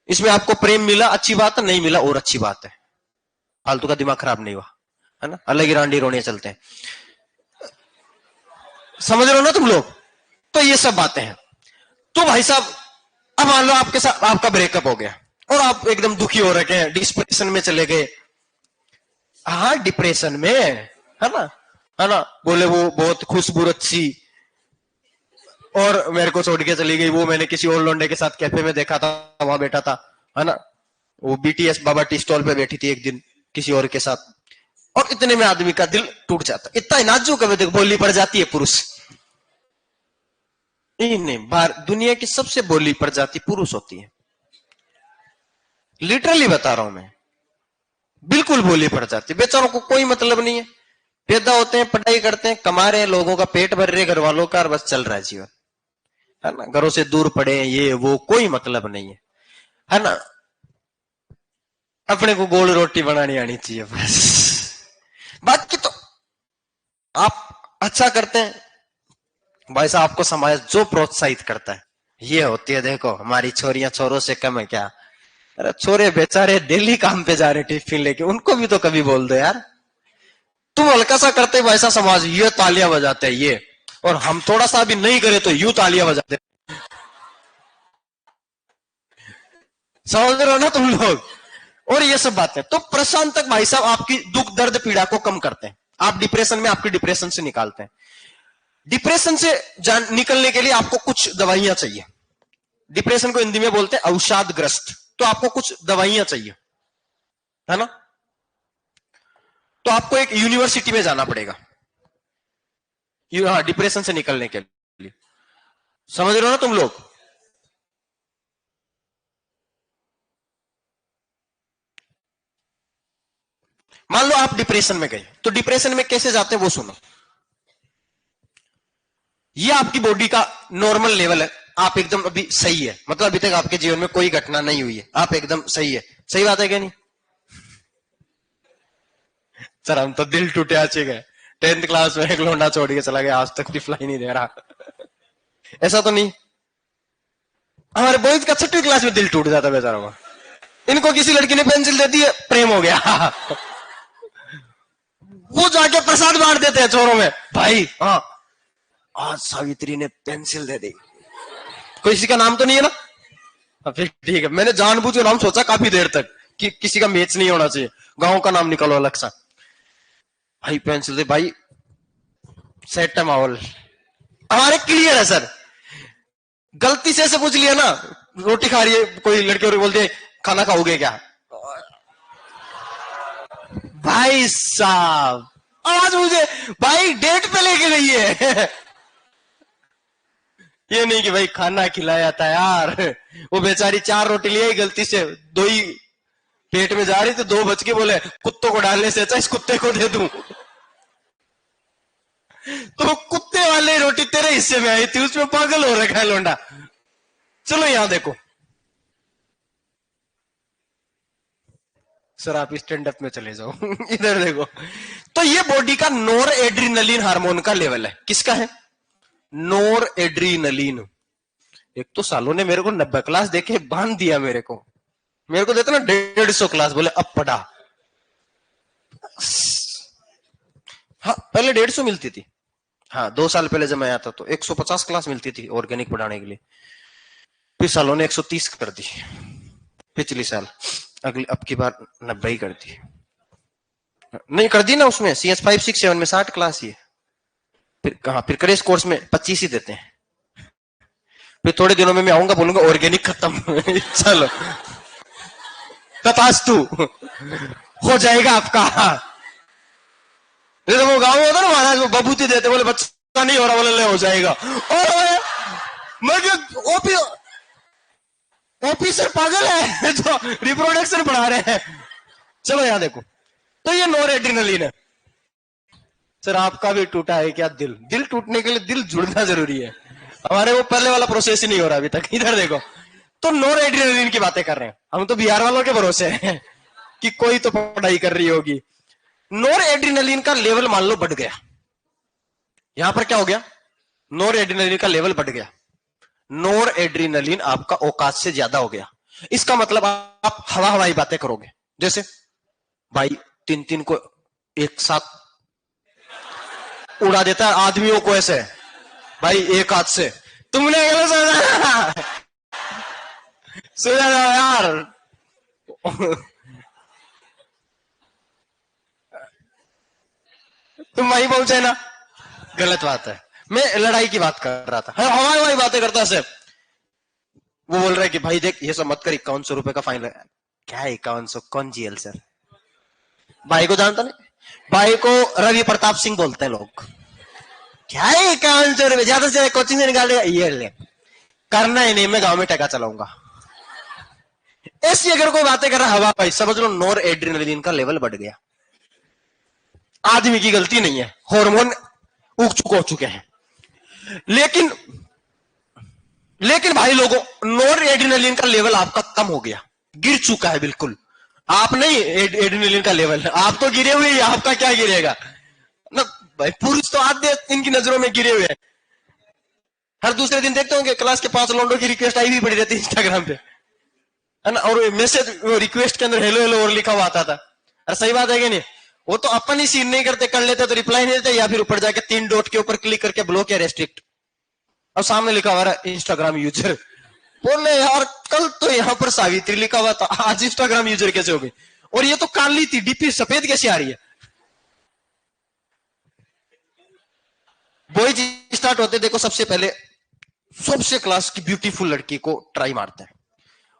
इसमें आपको प्रेम मिला अच्छी बात है, नहीं मिला और अच्छी बात है, फालतू का दिमाग खराब नहीं हुआ, है ना, अलग ही रांडी रोने चलते हैं। समझ रहे हो ना तुम लोग? तो ये सब बातें हैं। तो भाई साहब अब मान लो आपके साथ आपका ब्रेकअप हो गया और आप एकदम दुखी हो रखे हैं, डिप्रेशन में चले गए। हाँ डिप्रेशन में, है ना, है ना, बोले वो बहुत खुशबूरत सी और मेरे को छोड़ के चली गई, वो मैंने किसी और लौंडे के साथ कैफे में देखा था, वहां बैठा था, है ना, वो बीटीएस बाबा टी स्टॉल पे बैठी थी एक दिन किसी और के साथ, और इतने में आदमी का दिल टूट जाता। इतना ही नाजुक है, बोली पड़ जाती है पुरुष। नहीं, बाहर दुनिया की सबसे बोली प्रजाति पुरुष होती है, लिटरली बता रहा हूं मैं, बिल्कुल बोली पड़ जाती। बेचारों को कोई मतलब नहीं है, पैदा होते हैं, पढ़ाई करते हैं, कमा रहे हैं, लोगों का पेट भर रहे, घर वालों का, बस चल रहा है जीवन, है ना, घरों से दूर पड़े, ये वो कोई मतलब नहीं है ना। अपने को गोल रोटी बनानी आनी चाहिए बस। बाकी तो आप अच्छा करते हैं भाई साहब, आपको समाज जो प्रोत्साहित करता है ये होती है। देखो हमारी छोरियां छोरों से कम है क्या? अरे छोरे बेचारे डेली काम पे जा रहे टिफिन लेके, उनको भी तो कभी बोल दो यार। तुम हल्का सा करते वैसा समाज ये तालियां बजाते हैं ये, और हम थोड़ा सा भी नहीं करे तो यूं तालियां बजाते। समझ रहे हो ना तुम लोग? और ये सब बातें तो प्रशांतक भाई साहब आपकी दुख दर्द पीड़ा को कम करते हैं। आप डिप्रेशन में आपकी डिप्रेशन से निकालते हैं। डिप्रेशन से निकलने के लिए आपको कुछ दवाइयां चाहिए। डिप्रेशन को हिंदी में बोलते हैं अवसादग्रस्त, तो आपको कुछ दवाइयां चाहिए, है ना। तो आपको एक यूनिवर्सिटी में जाना पड़ेगा डिप्रेशन से निकलने के लिए। समझ रहे हो ना तुम लोग? मान लो आप डिप्रेशन में गए, तो डिप्रेशन में कैसे जाते हैं वो सुनो। ये आपकी बॉडी का नॉर्मल लेवल है, आप एकदम अभी सही है, मतलब अभी तक आपके जीवन में कोई घटना नहीं हुई है, आप एकदम सही है। सही बात है क्या नहीं? सर हम तो दिल टूटे आ गए, 10th क्लास में एक लौंडा छोड़ के चला गया, आज तक रिप्लाई नहीं दे रहा। ऐसा तो नहीं? हमारे बॉयज का 6वीं क्लास में दिल टूट जाता बेचारों का, इनको किसी लड़की ने पेंसिल दे दी है, प्रेम हो गया। वो जाके प्रसाद बांट देते हैं चोरों में, भाई हाँ आज सावित्री ने पेंसिल दे दी, कोई किसी का नाम तो नहीं है ना? फिर ठीक है, मैंने जानबूझ के नाम सोचा काफी देर तक कि किसी का मैच नहीं होना चाहिए, गांव का नाम निकालो अलग सा। भाई पेंसिल दे भाई, सेट है माहौल हमारे, क्लियर है सर। गलती से पूछ लिया ना, रोटी खा रही है कोई लड़की और बोलते खाना खाओगे क्या, भाई साहब आज मुझे भाई डेट पे लेके गई है। ये नहीं कि भाई खाना खिलाया था यार, वो बेचारी 4 रोटी ले आई गलती से, 2 ही पेट में जा रही, तो 2 बच के बोले कुत्तों को डालने से अच्छा इस कुत्ते को दे दूं। तो कुत्ते वाले रोटी तेरे हिस्से में आई थी, उसमें पागल हो रखा है लोंडा। चलो यहां देखो सर, आप स्टैंड अप में चले जाओ। इधर देखो, तो ये बॉडी का नोर एड्रीनलिन हार्मोन का लेवल है। किसका है? नोर एड्रीनलिन। एक तो सालों ने मेरे को 90 क्लास देके बांध दिया मेरे को देते ना 150 क्लास, बोले अब पढ़ा। हाँ पहले 150 मिलती थी। हाँ 2 साल पहले जब मैं आया था तो 150 क्लास मिलती थी ऑर्गेनिक पढ़ाने के लिए। फिर सालों ने 130 कर दी पिछली साल, अगली अब की बार 90 ही कर दी। नहीं कर दी ना, उसमें CS 5, 6, 7 में 60 क्लास ही है। फिर कहा, फिर क्रेश कोर्स में 25 ही देते हैं। फिर थोड़े दिनों में मैं आऊंगा, बोलूंगा ऑर्गेनिक खत्म। चलो तथास्तु, हो जाएगा आपका। तो वो गाँव में होता ना महाराज, वो बबूती देते, बोले बच्चा नहीं हो रहा, बोले ले हो जाएगा। और मैं ओपी ऑफिसर पागल है जो रिप्रोडक्शन पढ़ा रहे हैं। चलो यहां देखो, तो ये नोर एड्रिनलिन है। सर आपका भी टूटा है क्या दिल? दिल टूटने के लिए दिल जुड़ना जरूरी है। हमारे वो पहले वाला प्रोसेस ही नहीं हो रहा अभी तक। इधर देखो, तो नोर एड्रिनलिन की बातें कर रहे हैं हम, तो बिहार वालों के भरोसे हैं कि कोई तो पढ़ाई कर रही होगी। नोर एड्रिनलिन का लेवल मान लो बढ़ गया। यहां पर क्या हो गया? नोर एड्रिनलिन का लेवल बढ़ गया। नोर एड्रिनलिन आपका औकात से ज्यादा हो गया। इसका मतलब आप हवा हवाई बातें करोगे, जैसे भाई 3 को एक साथ उड़ा देता है आदमियों को, ऐसे भाई एक हाथ से। तुमने सुना यार। तुम वहीं पहुंचे ना, गलत बात है। मैं लड़ाई की बात कर रहा था, हवाई हवाई बातें करता से। वो बोल रहा है कि भाई देख ये सब मत कर, 5100 रुपए का फाइन लगा। क्या 5100? कौन जेल सर? भाई को जानता नहीं? भाई को रवि प्रताप सिंह बोलते हैं लोग। क्या है 5100 रुपए? ज्यादा से ज्यादा कोचिंग से निकाल देगा, ये ले करना ही नहीं, मैं गांव में टका चलाऊंगा। ऐसी अगर कोई बातें कर रहा है हवा भाई, समझ लो नोर एड्रिनलिन का लेवल बढ़ गया। आदमी की गलती नहीं है, हार्मोन हो चुके हैं। लेकिन लेकिन भाई लोगों, नोर एड्रिनलिन का लेवल आपका कम हो गया, गिर चुका है बिल्कुल। आप नहीं एड्रिनलिन का लेवल, आप तो गिरे हुए, आपका क्या गिरेगा ना भाई। पुरुष तो आधे इनकी नजरों में गिरे हुए हैं। हर दूसरे दिन देखते होंगे क्लास के 5 लौंडों की रिक्वेस्ट आई भी पड़ी रहती है इंस्टाग्राम पे, है ना। और मैसेज रिक्वेस्ट के अंदर हेलो हेलो और लिखा हुआ आता था। अरे सही बात है कि नहीं? वो तो अपन ही सीन नहीं करते, कर लेते तो रिप्लाई नहीं देते, या फिर ऊपर जाके 3 डॉट के ऊपर क्लिक करके ब्लॉक या रेस्ट्रिक्ट, और सामने लिखा हुआ है इंस्टाग्राम यूजर। बोले यार कल तो यहां पर सावित्री लिखा हुआ था, आज इंस्टाग्राम यूजर कैसे हो गई? और ये तो काली थी, डीपी सफेद कैसे आ रही है? बॉयज स्टार्ट होते देखो, सबसे पहले सबसे क्लास की ब्यूटीफुल लड़की को ट्राई मारते हैं,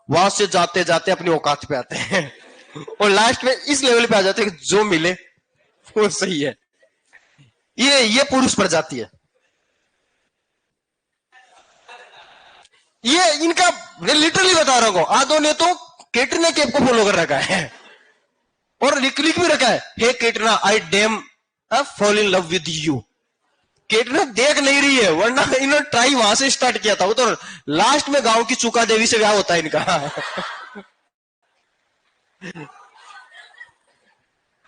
वहां से जाते जाते अपनी औकात पे आते हैं और लास्ट में इस लेवल पे आ जाते हैं कि जो मिले वो सही है। ये पुरुष प्रजाति है। ये इनका, मैं लिटरली बता रहा हूं, आदो ने तो कैटरीना कैफ को फॉलो कर रखा है और लिख भी रखा है, hey Katrina I damn fall in love with you. Katrina देख नहीं रही है, वरना इन्होंने ट्राई वहां से स्टार्ट किया था। वो तो लास्ट में गांव की चुका देवी से ब्याह होता है इनका।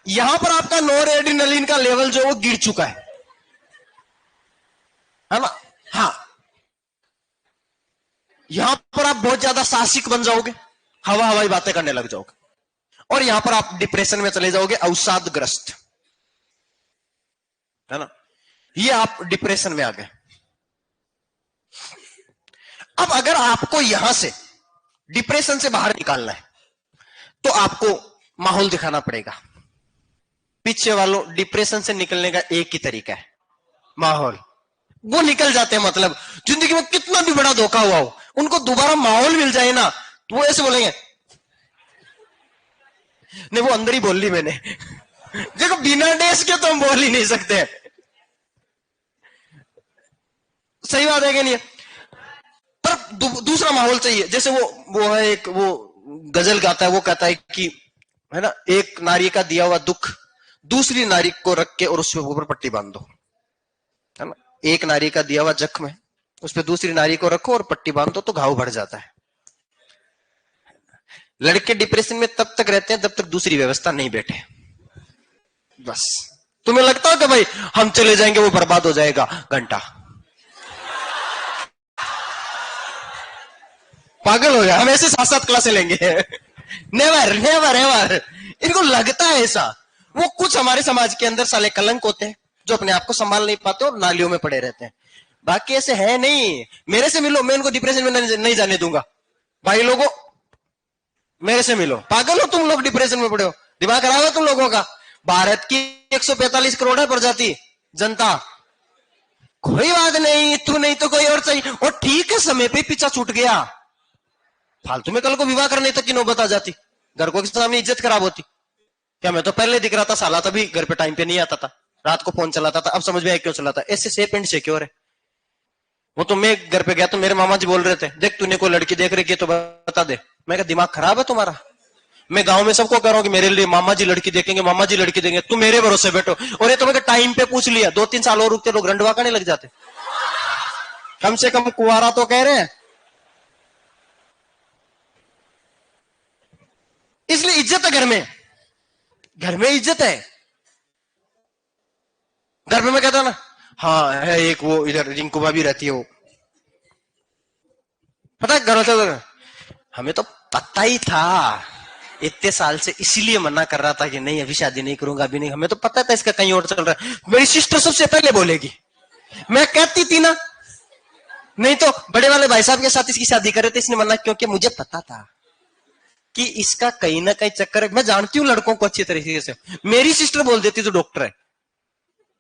यहां पर आपका नोर एड्रिनलिन का लेवल जो वो गिर चुका है ना। हाँ, यहां पर आप बहुत ज्यादा साहसिक बन जाओगे, हवा हवाई बातें करने लग जाओगे, और यहां पर आप डिप्रेशन में चले जाओगे, अवसादग्रस्त, है ना। ये आप डिप्रेशन में आ गए। अब अगर आपको यहां से डिप्रेशन से बाहर निकालना है तो आपको माहौल दिखाना पड़ेगा। पीछे वालों, डिप्रेशन से निकलने का एक ही तरीका है, माहौल। वो निकल जाते हैं, मतलब जिंदगी में कितना भी बड़ा धोखा हुआ हो, उनको दोबारा माहौल मिल जाए ना तो वो ऐसे बोलेंगे, नहीं वो अंदर ही बोल ली मैंने। देखो बिना डेस के तो हम बोल ही नहीं सकते, सही बात है कि नहीं? पर दूसरा माहौल चाहिए। जैसे वो है एक, वो गजल गाता है, वो कहता है कि, है ना, एक नारी का दिया हुआ दुख दूसरी नारी को रख के और उसके ऊपर पट्टी बांध दो। है ना। एक नारी का दिया हुआ जख्म है, उस पर दूसरी नारी को रखो और पट्टी बांध दो तो घाव भर जाता है। लड़के डिप्रेशन में तब तक रहते हैं जब तक दूसरी व्यवस्था नहीं बैठे। बस तुम्हें लगता है कि भाई हम चले जाएंगे वो बर्बाद हो जाएगा, घंटा पागल हो गया। हम ऐसे 7-7 क्लासे लेंगे। Never never ever. इनको लगता है ऐसा। वो कुछ हमारे समाज के अंदर साले कलंक होते हैं जो अपने आप को संभाल नहीं पाते और नालियों में पड़े रहते हैं। बाकी ऐसे है नहीं। मेरे से मिलो, मैं उनको डिप्रेशन में नहीं जाने दूंगा। भाई लोगों मेरे से मिलो। पागल हो तुम लोग, डिप्रेशन में पड़े हो, दिमाग खराब है तुम लोगों का। भारत की 145 करोड़ है प्रजाति जनता। कोई बात नहीं, तू नहीं तो कोई और चाहिए। और ठीक है, समय पे पीछा छूट गया। फालतू में कल को विवाह करने तक की नौबत आ जाती, घर को किसी सामने इज्जत खराब होती। क्या मैं तो पहले दिख रहा था साला, तभी घर पे टाइम पे नहीं आता था, रात को फोन चलाता था। अब समझ में आया क्यों चलाता। ऐसे सेफ एंड सिक्योर है वो। तो मैं घर पे गया तो मेरे मामा जी बोल रहे थे, देख तूने कोई लड़की देख रही है तो बता दे। मैं कहा दिमाग खराब है तुम्हारा। मैं गांव में सबको कह रहा हूं कि मेरे लिए मामा जी लड़की देखेंगे, मामा जी लड़की देंगे, तुम मेरे भरोसे बैठो। और ये तुम्हें टाइम पे पूछ लिया, 2-3 साल और रुकते लोग रंडवा करने लग जाते। कम से कम कुंवारा तो कह रहे हैं। इसलिए इज्जत है घर में, घर में इज्जत है। घर में मैं कहता ना, हाँ है एक वो इधर रिंकू भाभी रहती है वो, पता है घर से। हमें तो पता ही था इतने साल से, इसीलिए मना कर रहा था कि नहीं अभी शादी नहीं करूंगा, अभी नहीं। हमें तो पता था इसका कहीं और चल रहा है। मेरी सिस्टर सबसे पहले बोलेगी, मैं कहती थी ना, नहीं तो बड़े वाले भाई साहब के साथ इसकी शादी कर रहे थे, इसने मना, क्योंकि मुझे पता था कि इसका कहीं ना कहीं चक्कर है। मैं जानती हूँ लड़कों को अच्छी तरीके से। मेरी सिस्टर बोल देती तो डॉक्टर है,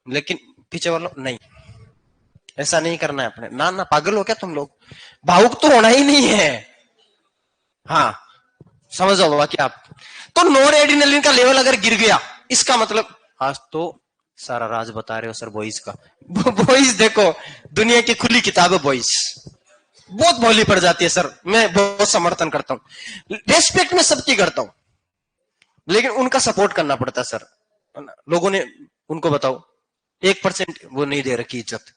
लेकिन पीछे वालों नहीं, ऐसा नहीं करना है अपने। ना ना, पागल हो क्या तुम लोग, भावुक तो होना ही नहीं है। हाँ समझ जाओ बाकी आप। तो नोर एड्रिनलिन का लेवल अगर गिर गया, इसका मतलब आज तो सारा राज बता रहे हो सर बॉयज का। बॉयज देखो, दुनिया की खुली किताब है बॉयज, बहुत भोली पड़ जाती है सर। मैं बहुत समर्थन करता हूं, रेस्पेक्ट में सबकी करता हूं, लेकिन उनका सपोर्ट करना पड़ता है सर। लोगों ने उनको बताओ 1% वो नहीं दे रखी इज्जत।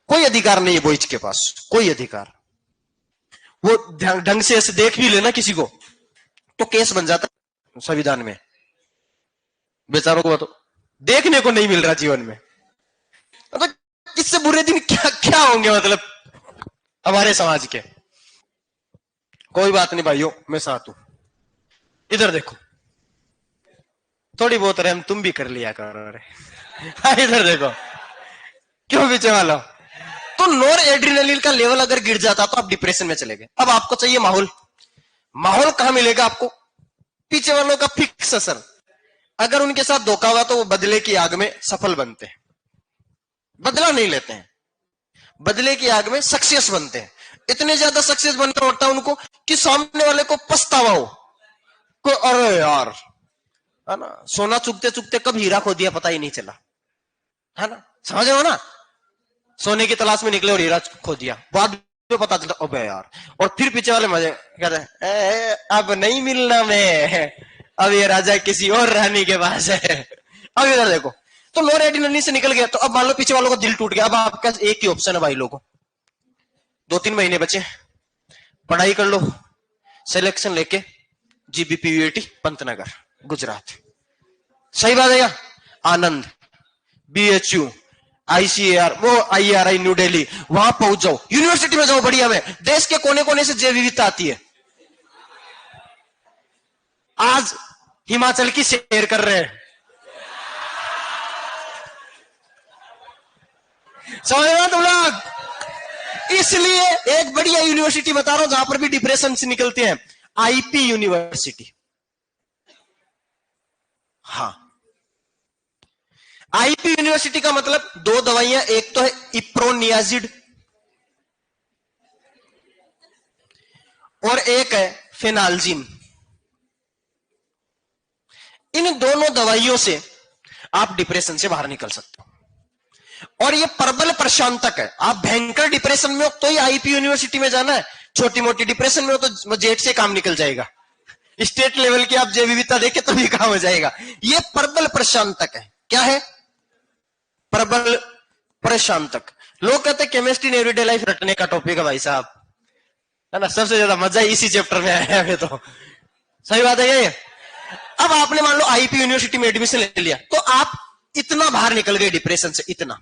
कोई अधिकार नहीं है बॉयज के पास, कोई अधिकार। वो ढंग से ऐसे देख भी लेना किसी को तो केस बन जाता संविधान में। बेचारों को बताओ, देखने को नहीं मिल रहा जीवन में, तो इससे बुरे दिन क्या क्या होंगे मतलब हमारे समाज के। कोई बात नहीं भाइयों, मैं साथ हूं। इधर देखो, थोड़ी बहुत रहम तुम भी कर लिया करो रे। इधर देखो, क्यों पीछे वाला। तो नोर एड्रिनलिन का लेवल अगर गिर जाता तो आप डिप्रेशन में चले गए। अब आपको चाहिए माहौल। माहौल कहां मिलेगा आपको, पीछे वालों का फिक्स असर। अगर उनके साथ धोखा हुआ तो वो बदले की आग में सफल बनते हैं, बदला नहीं लेते हैं, बदले की आग में सक्सेस बनते हैं। इतने ज्यादा सक्सेस बनना होता है उनको कि सामने वाले को पछतावा हो, को अरे यार, है ना, सोना चुगते चुगते कब हीरा खो दिया पता ही नहीं चला, है ना। समझ रहे हो ना, सोने की तलाश में निकले और हीरा खो दिया, बाद में पता चलता अबे यार। और फिर पीछे वाले मजे कहते हैं अब नहीं मिलना मैं, अब ये राजा किसी और रानी के पास है। अब इधर देखो, तो नोर एड्रिनलिन से निकल गया। तो अब मान लो पीछे वालों का दिल टूट गया। अब आपका एक ही ऑप्शन है भाई लोगों, 2-3 महीने बचे, पढ़ाई कर लो, सिलेक्शन लेके GBPUAT पंतनगर गुजरात, सही बात है क्या, आनंद BHU ICAR वो IRI न्यू दिल्ली, वहां पहुंच जाओ, यूनिवर्सिटी में जाओ बढ़िया में। देश के कोने कोने से जैव विविधता आती है। आज हिमाचल की सैर कर रहे हैं, समझ रहे हो तुम लोग। इसलिए एक बढ़िया यूनिवर्सिटी बता रहा हूं जहां पर भी डिप्रेशन से निकलते हैं, IP यूनिवर्सिटी। हाँ, IP यूनिवर्सिटी का मतलब 2 दवाइयां, एक तो है इप्रोनियाजिड और एक है फेनाल्जिन। इन दोनों दवाइयों से आप डिप्रेशन से बाहर निकल सकते हो। और ये प्रबल प्रशांतक है। आप भयंकर डिप्रेशन में हो तो ही IP यूनिवर्सिटी में जाना है, छोटी मोटी डिप्रेशन में हो तो जेट से काम निकल जाएगा। स्टेट लेवल की आप जैव विविधता देखे तो भी काम हो जाएगा। ये प्रबल प्रशांतक है। क्या है, प्रबल परेशान तक। लोग कहते हैं केमिस्ट्री इन एवरीडे लाइफ रटने का टॉपिक है भाई साहब, है ना, सबसे ज्यादा मजा इसी चैप्टर में आया है तो। सही बात है ये। अब आपने मान लो आईपी यूनिवर्सिटी में एडमिशन ले लिया, तो आप इतना बाहर निकल गए डिप्रेशन से, इतना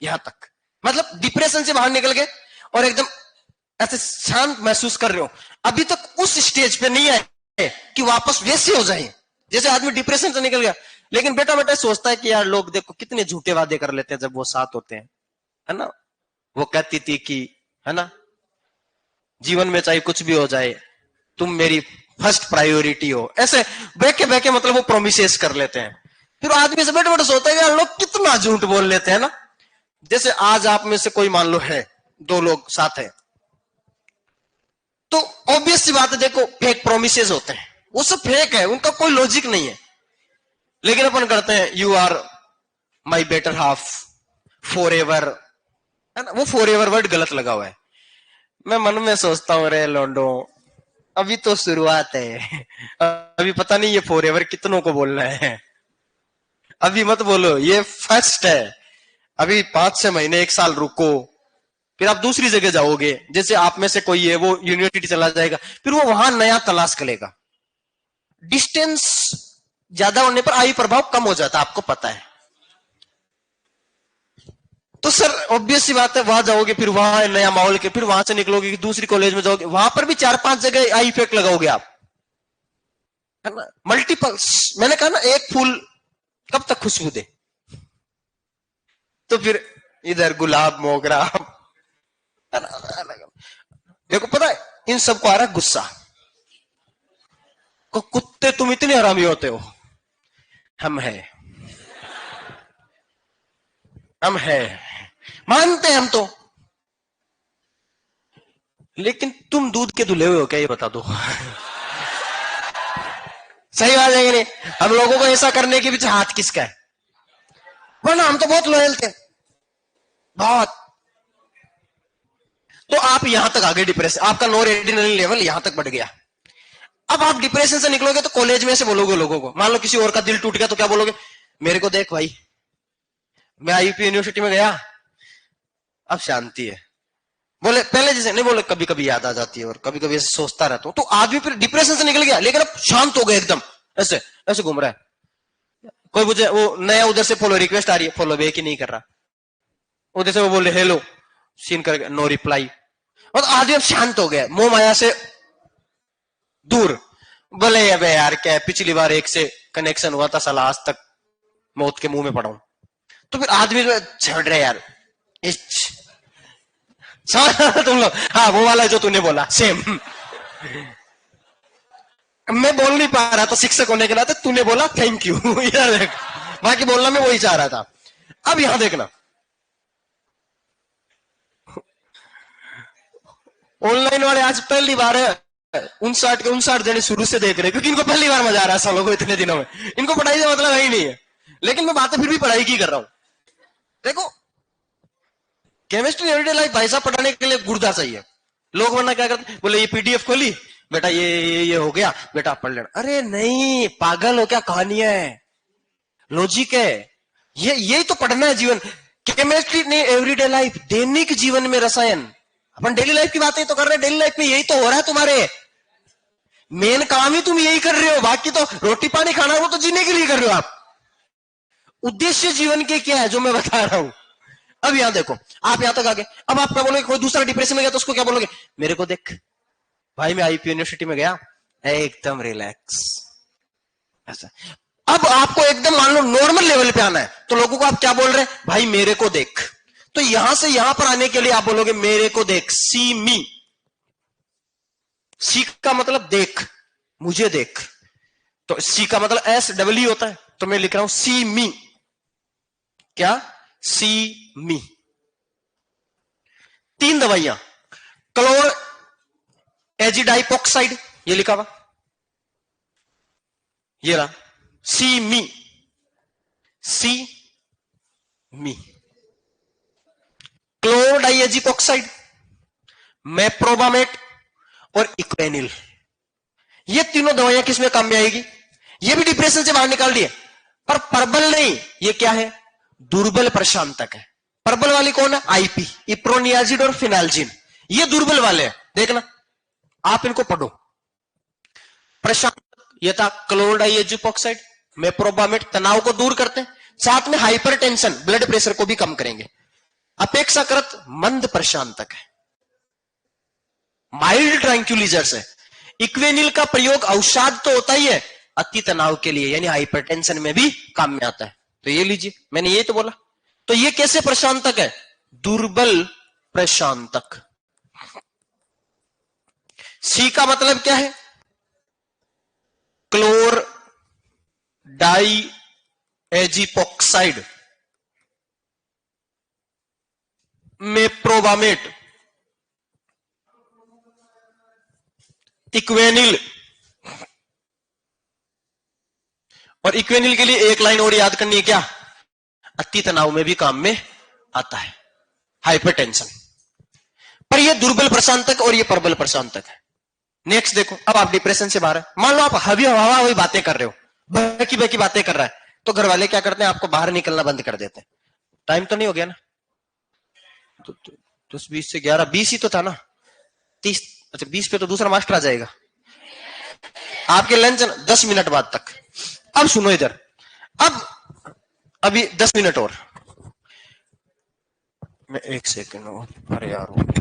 यहां तक, मतलब डिप्रेशन से बाहर निकल गए और एकदम ऐसे शांत महसूस कर रहे हो। अभी तक उस स्टेज पे नहीं आए कि वापस वैसे हो जाए जैसे आदमी डिप्रेशन से निकल गया। लेकिन बेटा बेटा सोचता है कि यार लोग देखो कितने झूठे वादे कर लेते हैं जब वो साथ होते हैं, है ना। वो कहती थी कि, है ना, जीवन में चाहे कुछ भी हो जाए तुम मेरी फर्स्ट प्रायोरिटी हो, ऐसे बहके बहके मतलब वो प्रोमिसेस कर लेते हैं। फिर आदमी से बैठे बैठे सोचता है कि यार लोग कितना झूठ बोल लेते हैं ना। जैसे आज आप में से कोई मान लो है, दो लोग साथ है, तो ऑब्वियस सी बात है, देखो फेक प्रोमिसेस होते हैं, वो सब फेक है, उनका कोई लॉजिक नहीं है। लेकिन अपन करते हैं you are my better half forever, है ना। वो फॉर एवर वर्ड गलत लगा हुआ है। मैं मन में सोचता हूं रे लोंडो, अभी तो शुरुआत है, अभी पता नहीं ये फॉर एवर कितनों को बोलना है। अभी मत बोलो, ये फर्स्ट है, अभी 5-6 महीने 1 साल रुको, फिर आप दूसरी जगह जाओगे। जैसे आप में से कोई है वो यूनिवर्सिटी चला जाएगा, फिर वो वहां नया तलाश करेगा। डिस्टेंस ज्यादा होने पर आयु प्रभाव कम हो जाता है, आपको पता है। तो सर ऑब्वियस सी बात है, वहां जाओगे, फिर वहां नया माहौल के, फिर वहां से निकलोगे, दूसरी कॉलेज में जाओगे, वहां पर भी 4-5 जगह आई इफेक्ट लगाओगे आप, है ना। मल्टीपल्स, मैंने कहा ना, एक फूल कब तक खुशबू दे। तो फिर इधर गुलाब मोगरा, है ना। देखो पता है इन सबको आ रहा है गुस्सा, को कुत्ते तुम इतने हरामी होते हो। हम है मानते हैं हम तो, लेकिन तुम दूध के धुले हुए हो क्या, ये बता दो। सही बात है कि नहीं। हम लोगों को ऐसा करने के पीछे हाथ किसका है, वरना हम तो बहुत लॉयल थे, बहुत। तो आप यहां तक आ गए डिप्रेशन, आपका नॉर एड्रेनलिन लेवल यहां तक बढ़ गया। अब आप डिप्रेशन से निकलोगे तो कॉलेज में से बोलोगे लोगों को, मान लो किसी और का दिल टूट गया तो क्या बोलोगे, मेरे को देख भाई, मैं आईपी यूनिवर्सिटी में गया, अब शांति है। बोले पहले जैसे नहीं, बोले कभी कभी याद आ जाती है और कभी कभी ऐसे सोचता रहता हूं। तो आदमी फिर डिप्रेशन से निकल गया, लेकिन अब शांत हो गया एकदम, ऐसे ऐसे घूम रहा है। कोई मुझे वो नया उधर से फॉलो रिक्वेस्ट आ रही है, फॉलो बैक ही नहीं कर रहा, उधर से वो बोले हेलो, सीन कर नो रिप्लाई, और आदमी अब शांत हो गया, मोह माया से दूर। बोले अबे यार क्या है, पिछली बार एक से कनेक्शन हुआ था, साला आज तक मौत के मुंह में पड़ा हूं। तो फिर आदमी छड़ रहे यार, तुम लोग, हाँ वो वाला जो तूने बोला सेम। मैं बोल नहीं पा रहा था शिक्षक होने के नाते, तूने बोला थैंक यू। यार देख, बाकी बोलना मैं वही चाह रहा था। अब यहां देखना, ऑनलाइन वाले आज पहली बार है 59 जने शुरू से देख रहे हैं, क्योंकि इनको पहली बार मजा आ रहा है सालों को, इतने दिनों में इनको पढ़ाई से मतलब है ही नहीं है। लेकिन मैं बातें फिर भी पढ़ाई की कर रहा हूं। देखो केमिस्ट्री एवरीडे लाइफ भाई साहब पढ़ाने के लिए गुर्दा चाहिए। लोग वरना क्या करते, बोले ये पीडीएफ खोली बेटा, ये हो गया बेटा पढ़ लेना। अरे नहीं, पागल हो क्या, कहानियां है, लॉजिक है, ये यही तो पढ़ना है जीवन। केमिस्ट्री नहीं, एवरीडे लाइफ, दैनिक जीवन में रसायन। अपन डेली लाइफ की बातें तो कर रहे हैं, डेली लाइफ में यही तो हो रहा है, तुम्हारे मेन काम ही तुम यही कर रहे हो। बाकी तो रोटी पानी खाना वो तो जीने के लिए कर रहे हो आप। उद्देश्य जीवन के क्या है जो मैं बता रहा हूं। अब यहां देखो, आप यहां तक आ गए, अब आप क्या बोलोगे, कोई दूसरा डिप्रेशन में गया तो उसको क्या बोलोगे, मेरे को देख भाई, मैं आईपी यूनिवर्सिटी में गया एकदम रिलैक्स, ऐसा। अब आपको एकदम मान लो नॉर्मल लेवल पे आना है, तो लोगों को आप क्या बोल रहे हैं, भाई मेरे को देख। तो यहां से यहां पर आने के लिए आप बोलोगे मेरे को देख, सी मी। सी का मतलब देख, मुझे देख। तो सी का मतलब SEE होता है, तो मैं लिख रहा हूं सी मी। क्या, सी मी। 3 दवाइयां, क्लोर एजिडाइपोक्साइड, ये लिखा हुआ, ये रहा सी मी, सी मी। क्लोरोडाइएजिपोक्साइड, मेप्रोबामेट और इक्वेनिल। ये तीनों दवाइयां किसमें काम में आएगी, ये भी डिप्रेशन से बाहर निकाल दिए, पर प्रबल नहीं। ये क्या है, दुर्बल प्रशांतक है। प्रबल वाली कौन है? आईपी, इप्रोनियाजिड और फिनाल्जिन, ये दुर्बल वाले हैं। देखना आप इनको पढ़ो। प्रशांतक ये था क्लोराइड डाइएजिपोक्साइड, मेप्रोबामेट, तनाव को दूर करते हैं, साथ में हाइपरटेंशन ब्लड प्रेशर को भी कम करेंगे। अपेक्षाकृत मंद प्रशांतक है, माइल्ड ट्रैंक्यूलाइजर्स है। इक्वेनिल का प्रयोग औषध तो होता ही है, अति तनाव के लिए यानी हाइपरटेंशन में भी काम में आता है। तो ये लीजिए, मैंने ये तो बोला। तो ये कैसे प्रशांतक है? दुर्बल प्रशांतक। सी का मतलब क्या है? क्लोर डाई एजिपोक्साइड, मेप्रोबामेट, इक्वेनिल। और इक्वेनिल के लिए एक लाइन और याद करनी है, क्या? अति तनाव में भी काम में आता है, हाइपरटेंशन। पर ये दुर्बल प्रशांतक और ये प्रबल प्रशांतक है। नेक्स्ट देखो, अब आप डिप्रेशन से बाहर है, मान लो आप हवी हवा हुई बातें कर रहे हो, बहकी बहकी बातें कर रहा है, तो घर वाले क्या करते हैं? आपको बाहर निकलना बंद कर देते हैं। टाइम तो नहीं हो गया ना? तो 20 से 11, 20 ही तो था ना, 30, अच्छा 20 पे तो दूसरा मास्टर आ जाएगा। आपके लंच 10 मिनट बाद तक। अब सुनो इधर, अब अभी 10 मिनट और, मैं 1 सेकंड, अरे यार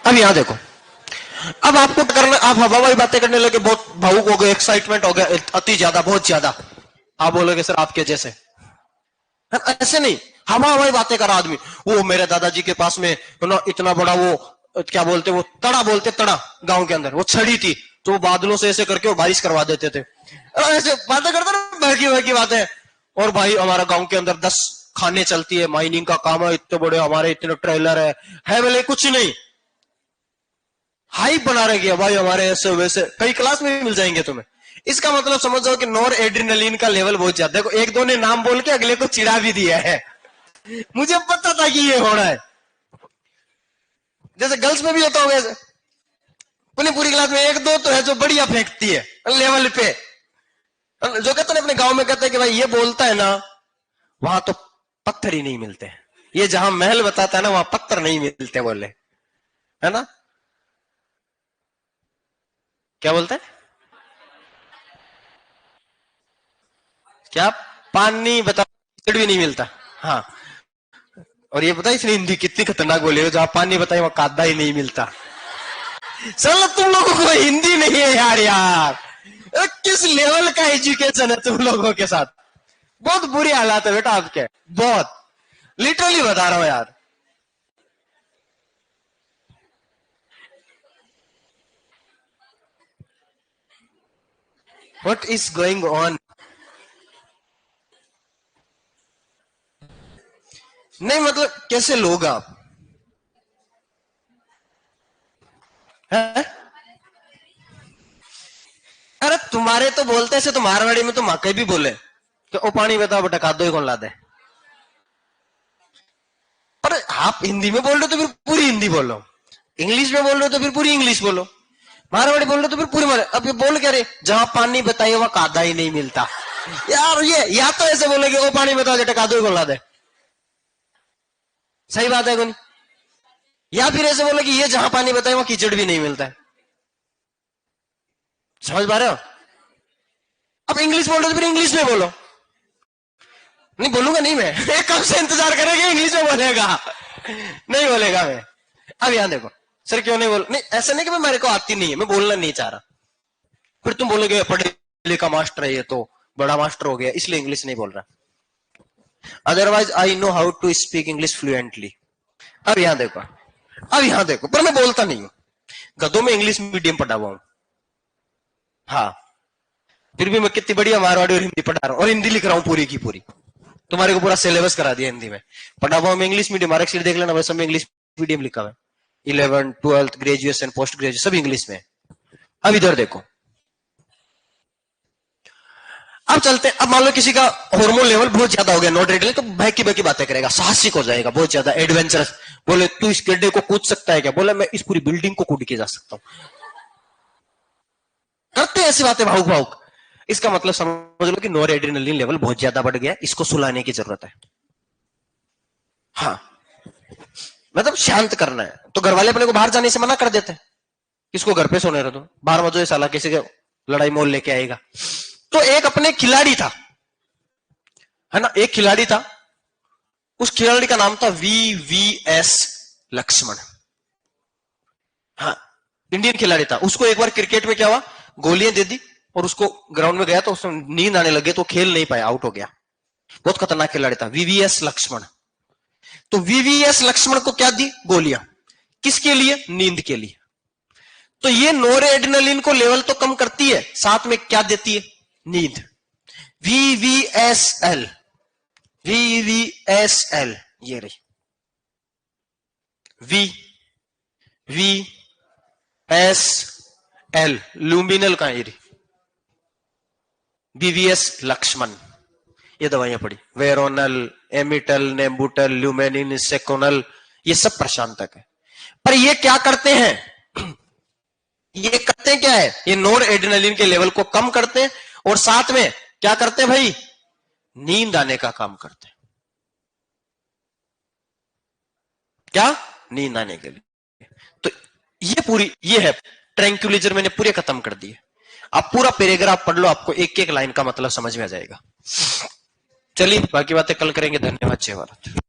अब यहां देखो, अब आपको क्या करना? आप हवा हवाई बातें करने लगे, बहुत भावुक हो गए, एक्साइटमेंट हो गया, अति ज्यादा, बहुत ज्यादा। आप बोलोगे सर आपके जैसे, ऐसे नहीं। हवा हवाई बातें कर आदमी, वो मेरे दादाजी के पास में ना इतना बड़ा वो क्या बोलते, वो तड़ा बोलते, तड़ा गांव के अंदर वो छड़ी थी, तो वो बादलों से ऐसे करके वो बारिश करवा देते थे। ऐसे बातें करते ना, बहकी बहकी बातें। और भाई हमारा गांव के अंदर 10 खाने चलती है, माइनिंग का काम है, इतने बड़े हमारे इतने ट्रेलर है बोले कुछ नहीं, हाइप बना रहे भाई हमारे ऐसे वैसे, कई क्लास में भी मिल जाएंगे तुम्हें। इसका मतलब समझ जाओ कि नॉर एड्रिनलिन का लेवल बहुत ज्यादा। देखो एक दो ने नाम बोल के अगले को चिढ़ा भी दिया है, मुझे पता था कि ये होना है। जैसे गर्ल्स में भी होता होगा ऐसे, पूरी पूरी क्लास में एक दो तो है जो बढ़िया फेंकती है लेवल पे, जो कहते हैं अपने गांव में कहते हैं कि भाई ये बोलता है ना, वहां तो पत्थर ही नहीं मिलते, ये जहां महल बताता है ना वहां पत्थर नहीं मिलते बोले, है ना? क्या बोलते हैं? क्या? पानी बता भी नहीं मिलता। हाँ, और ये पता है इसने हिंदी कितनी खतरनाक बोली है, जहां पानी बताए वहां कादा ही नहीं मिलता। चलो तुम लोगों को हिंदी नहीं है यार, किस लेवल का एजुकेशन है तुम लोगों के साथ? बहुत बुरी हालात है बेटा आपके, बहुत, लिटरली बता रहा हूं यार। What is going on? नहीं मतलब कैसे लोग आप है? अरे तुम्हारे तो बोलते ऐसे, तो मारवाड़ी में तो माके भी बोले कि ओ पानी बताओ बेटा कादो ही कौन ला दे। पर आप हिंदी में बोल रहे हो तो फिर पूरी हिंदी बोलो, इंग्लिश में बोल रहे हो तो फिर पूरी इंग्लिश बोलो, मारवाड़ी बोल रहे हो तो फिर पूरी मार। अब ये बोल क्या रहे, जहां पानी बताइए वहां कादा ही नहीं मिलता। यार ये या तो ऐसे बोलेगे ओ पानी बताओ बेटा कादो ही कौन ला दे, सही बात है कौन? या फिर ऐसे बोले कि ये जहां पानी बताए वहां कीचड़ भी नहीं मिलता है। समझ पा रहे हो? अब इंग्लिश बोल रहे हो तो फिर इंग्लिश में बोलो। नहीं बोलूंगा नहीं मैं, कब से इंतजार करेंगे इंग्लिश में बोलेगा, नहीं बोलेगा मैं। अब यहां देखो, सर क्यों नहीं बोल, नहीं ऐसा नहीं कि मैं मेरे को आती नहीं है, मैं बोलना नहीं चाह रहा। फिर तुम बोलोगे पढ़े लिखा मास्टर है ये तो, बड़ा मास्टर हो गया इसलिए इंग्लिश नहीं बोल रहा। Otherwise I know how to speak English fluently. अब यहां देखो, अब यहां देखो, पर मैं बोलता नहीं हूं। गधों में इंग्लिश मीडियम पढ़ा हुआ हूं, हाँ, फिर भी मैं कितनी बढ़िया मारवाड़ी और हिंदी पढ़ा रहा हूं, और हिंदी लिख रहा हूं पूरी की पूरी। तुम्हारे को पूरा सिलेबस करा दिया हिंदी में, पढ़ा हुआ मैं इंग्लिश मीडियम। मार्क्स शीट देख लेना, वैसे में इंग्लिश मीडियम लिखा हुआ है। 11, 12, ग्रेजुएशन, पोस्ट ग्रेजुएशन सब इंग्लिश में। अब इधर देखो, अब चलते हैं। अब मान लो किसी का हार्मोन लेवल बहुत ज्यादा हो गया, नॉट रेडी, तो बहकी बहकी बातें करेगा, साहसिक हो जाएगा, बहुत ज्यादा एडवेंचरस। बोले तू इस गड्ढे को कूद सकता है क्या? बोले मैं इस पूरी बिल्डिंग को कूद के जा सकता हूं। करते हैं ऐसी बातें भावुक भावुक। इसका मतलब समझ लो कि नॉर एड्रेनलिन लेवल बहुत ज्यादा बढ़ गया, इसको सुलाने की जरूरत है। हाँ, मतलब शांत करना है। तो घर वाले अपने को बाहर जाने से मना कर देते हैं, किसको घर पे सोने रह दो, बाहर मत जाओ, साला किसी के लड़ाई मोल लेके आएगा। तो एक अपने खिलाड़ी था, है ना, एक खिलाड़ी था, उस खिलाड़ी का नाम था VVS लक्ष्मण। हाँ, इंडियन खिलाड़ी था। उसको एक बार क्रिकेट में क्या हुआ, गोलियां दे दी और उसको ग्राउंड में गया तो उसमें नींद आने लगे तो खेल नहीं पाया, आउट हो गया। बहुत खतरनाक खिलाड़ी था VVS लक्ष्मण। तो VVS लक्ष्मण को क्या दी, गोलियां, किसके लिए, नींद के लिए। तो ये नोरेड्रेनालिन को लेवल तो कम करती है, साथ में क्या देती है, नींद। VVSL, VVSL ये रही, VVSL लुमिनल का ये रही, VVS लक्ष्मण। ये दवाइयां पड़ी, वेरोनल, एमिटल, नेम्बुटल, ल्यूमेनिन, सेकोनल, ये सब प्रशांतक है। पर ये क्या करते हैं, ये करते क्या है, ये नोर एड्रेनलिन के लेवल को कम करते हैं और साथ में क्या करते हैं भाई, नींद आने का काम करते हैं। क्या, नींद आने के लिए। तो ये पूरी, ये है ट्रैंक्विलाइजर, मैंने पूरे खत्म कर दिए। आप पूरा पैराग्राफ पढ़ लो, आपको एक एक लाइन का मतलब समझ में आ जाएगा। चलिए बाकी बातें कल करेंगे। धन्यवाद। जय भारत।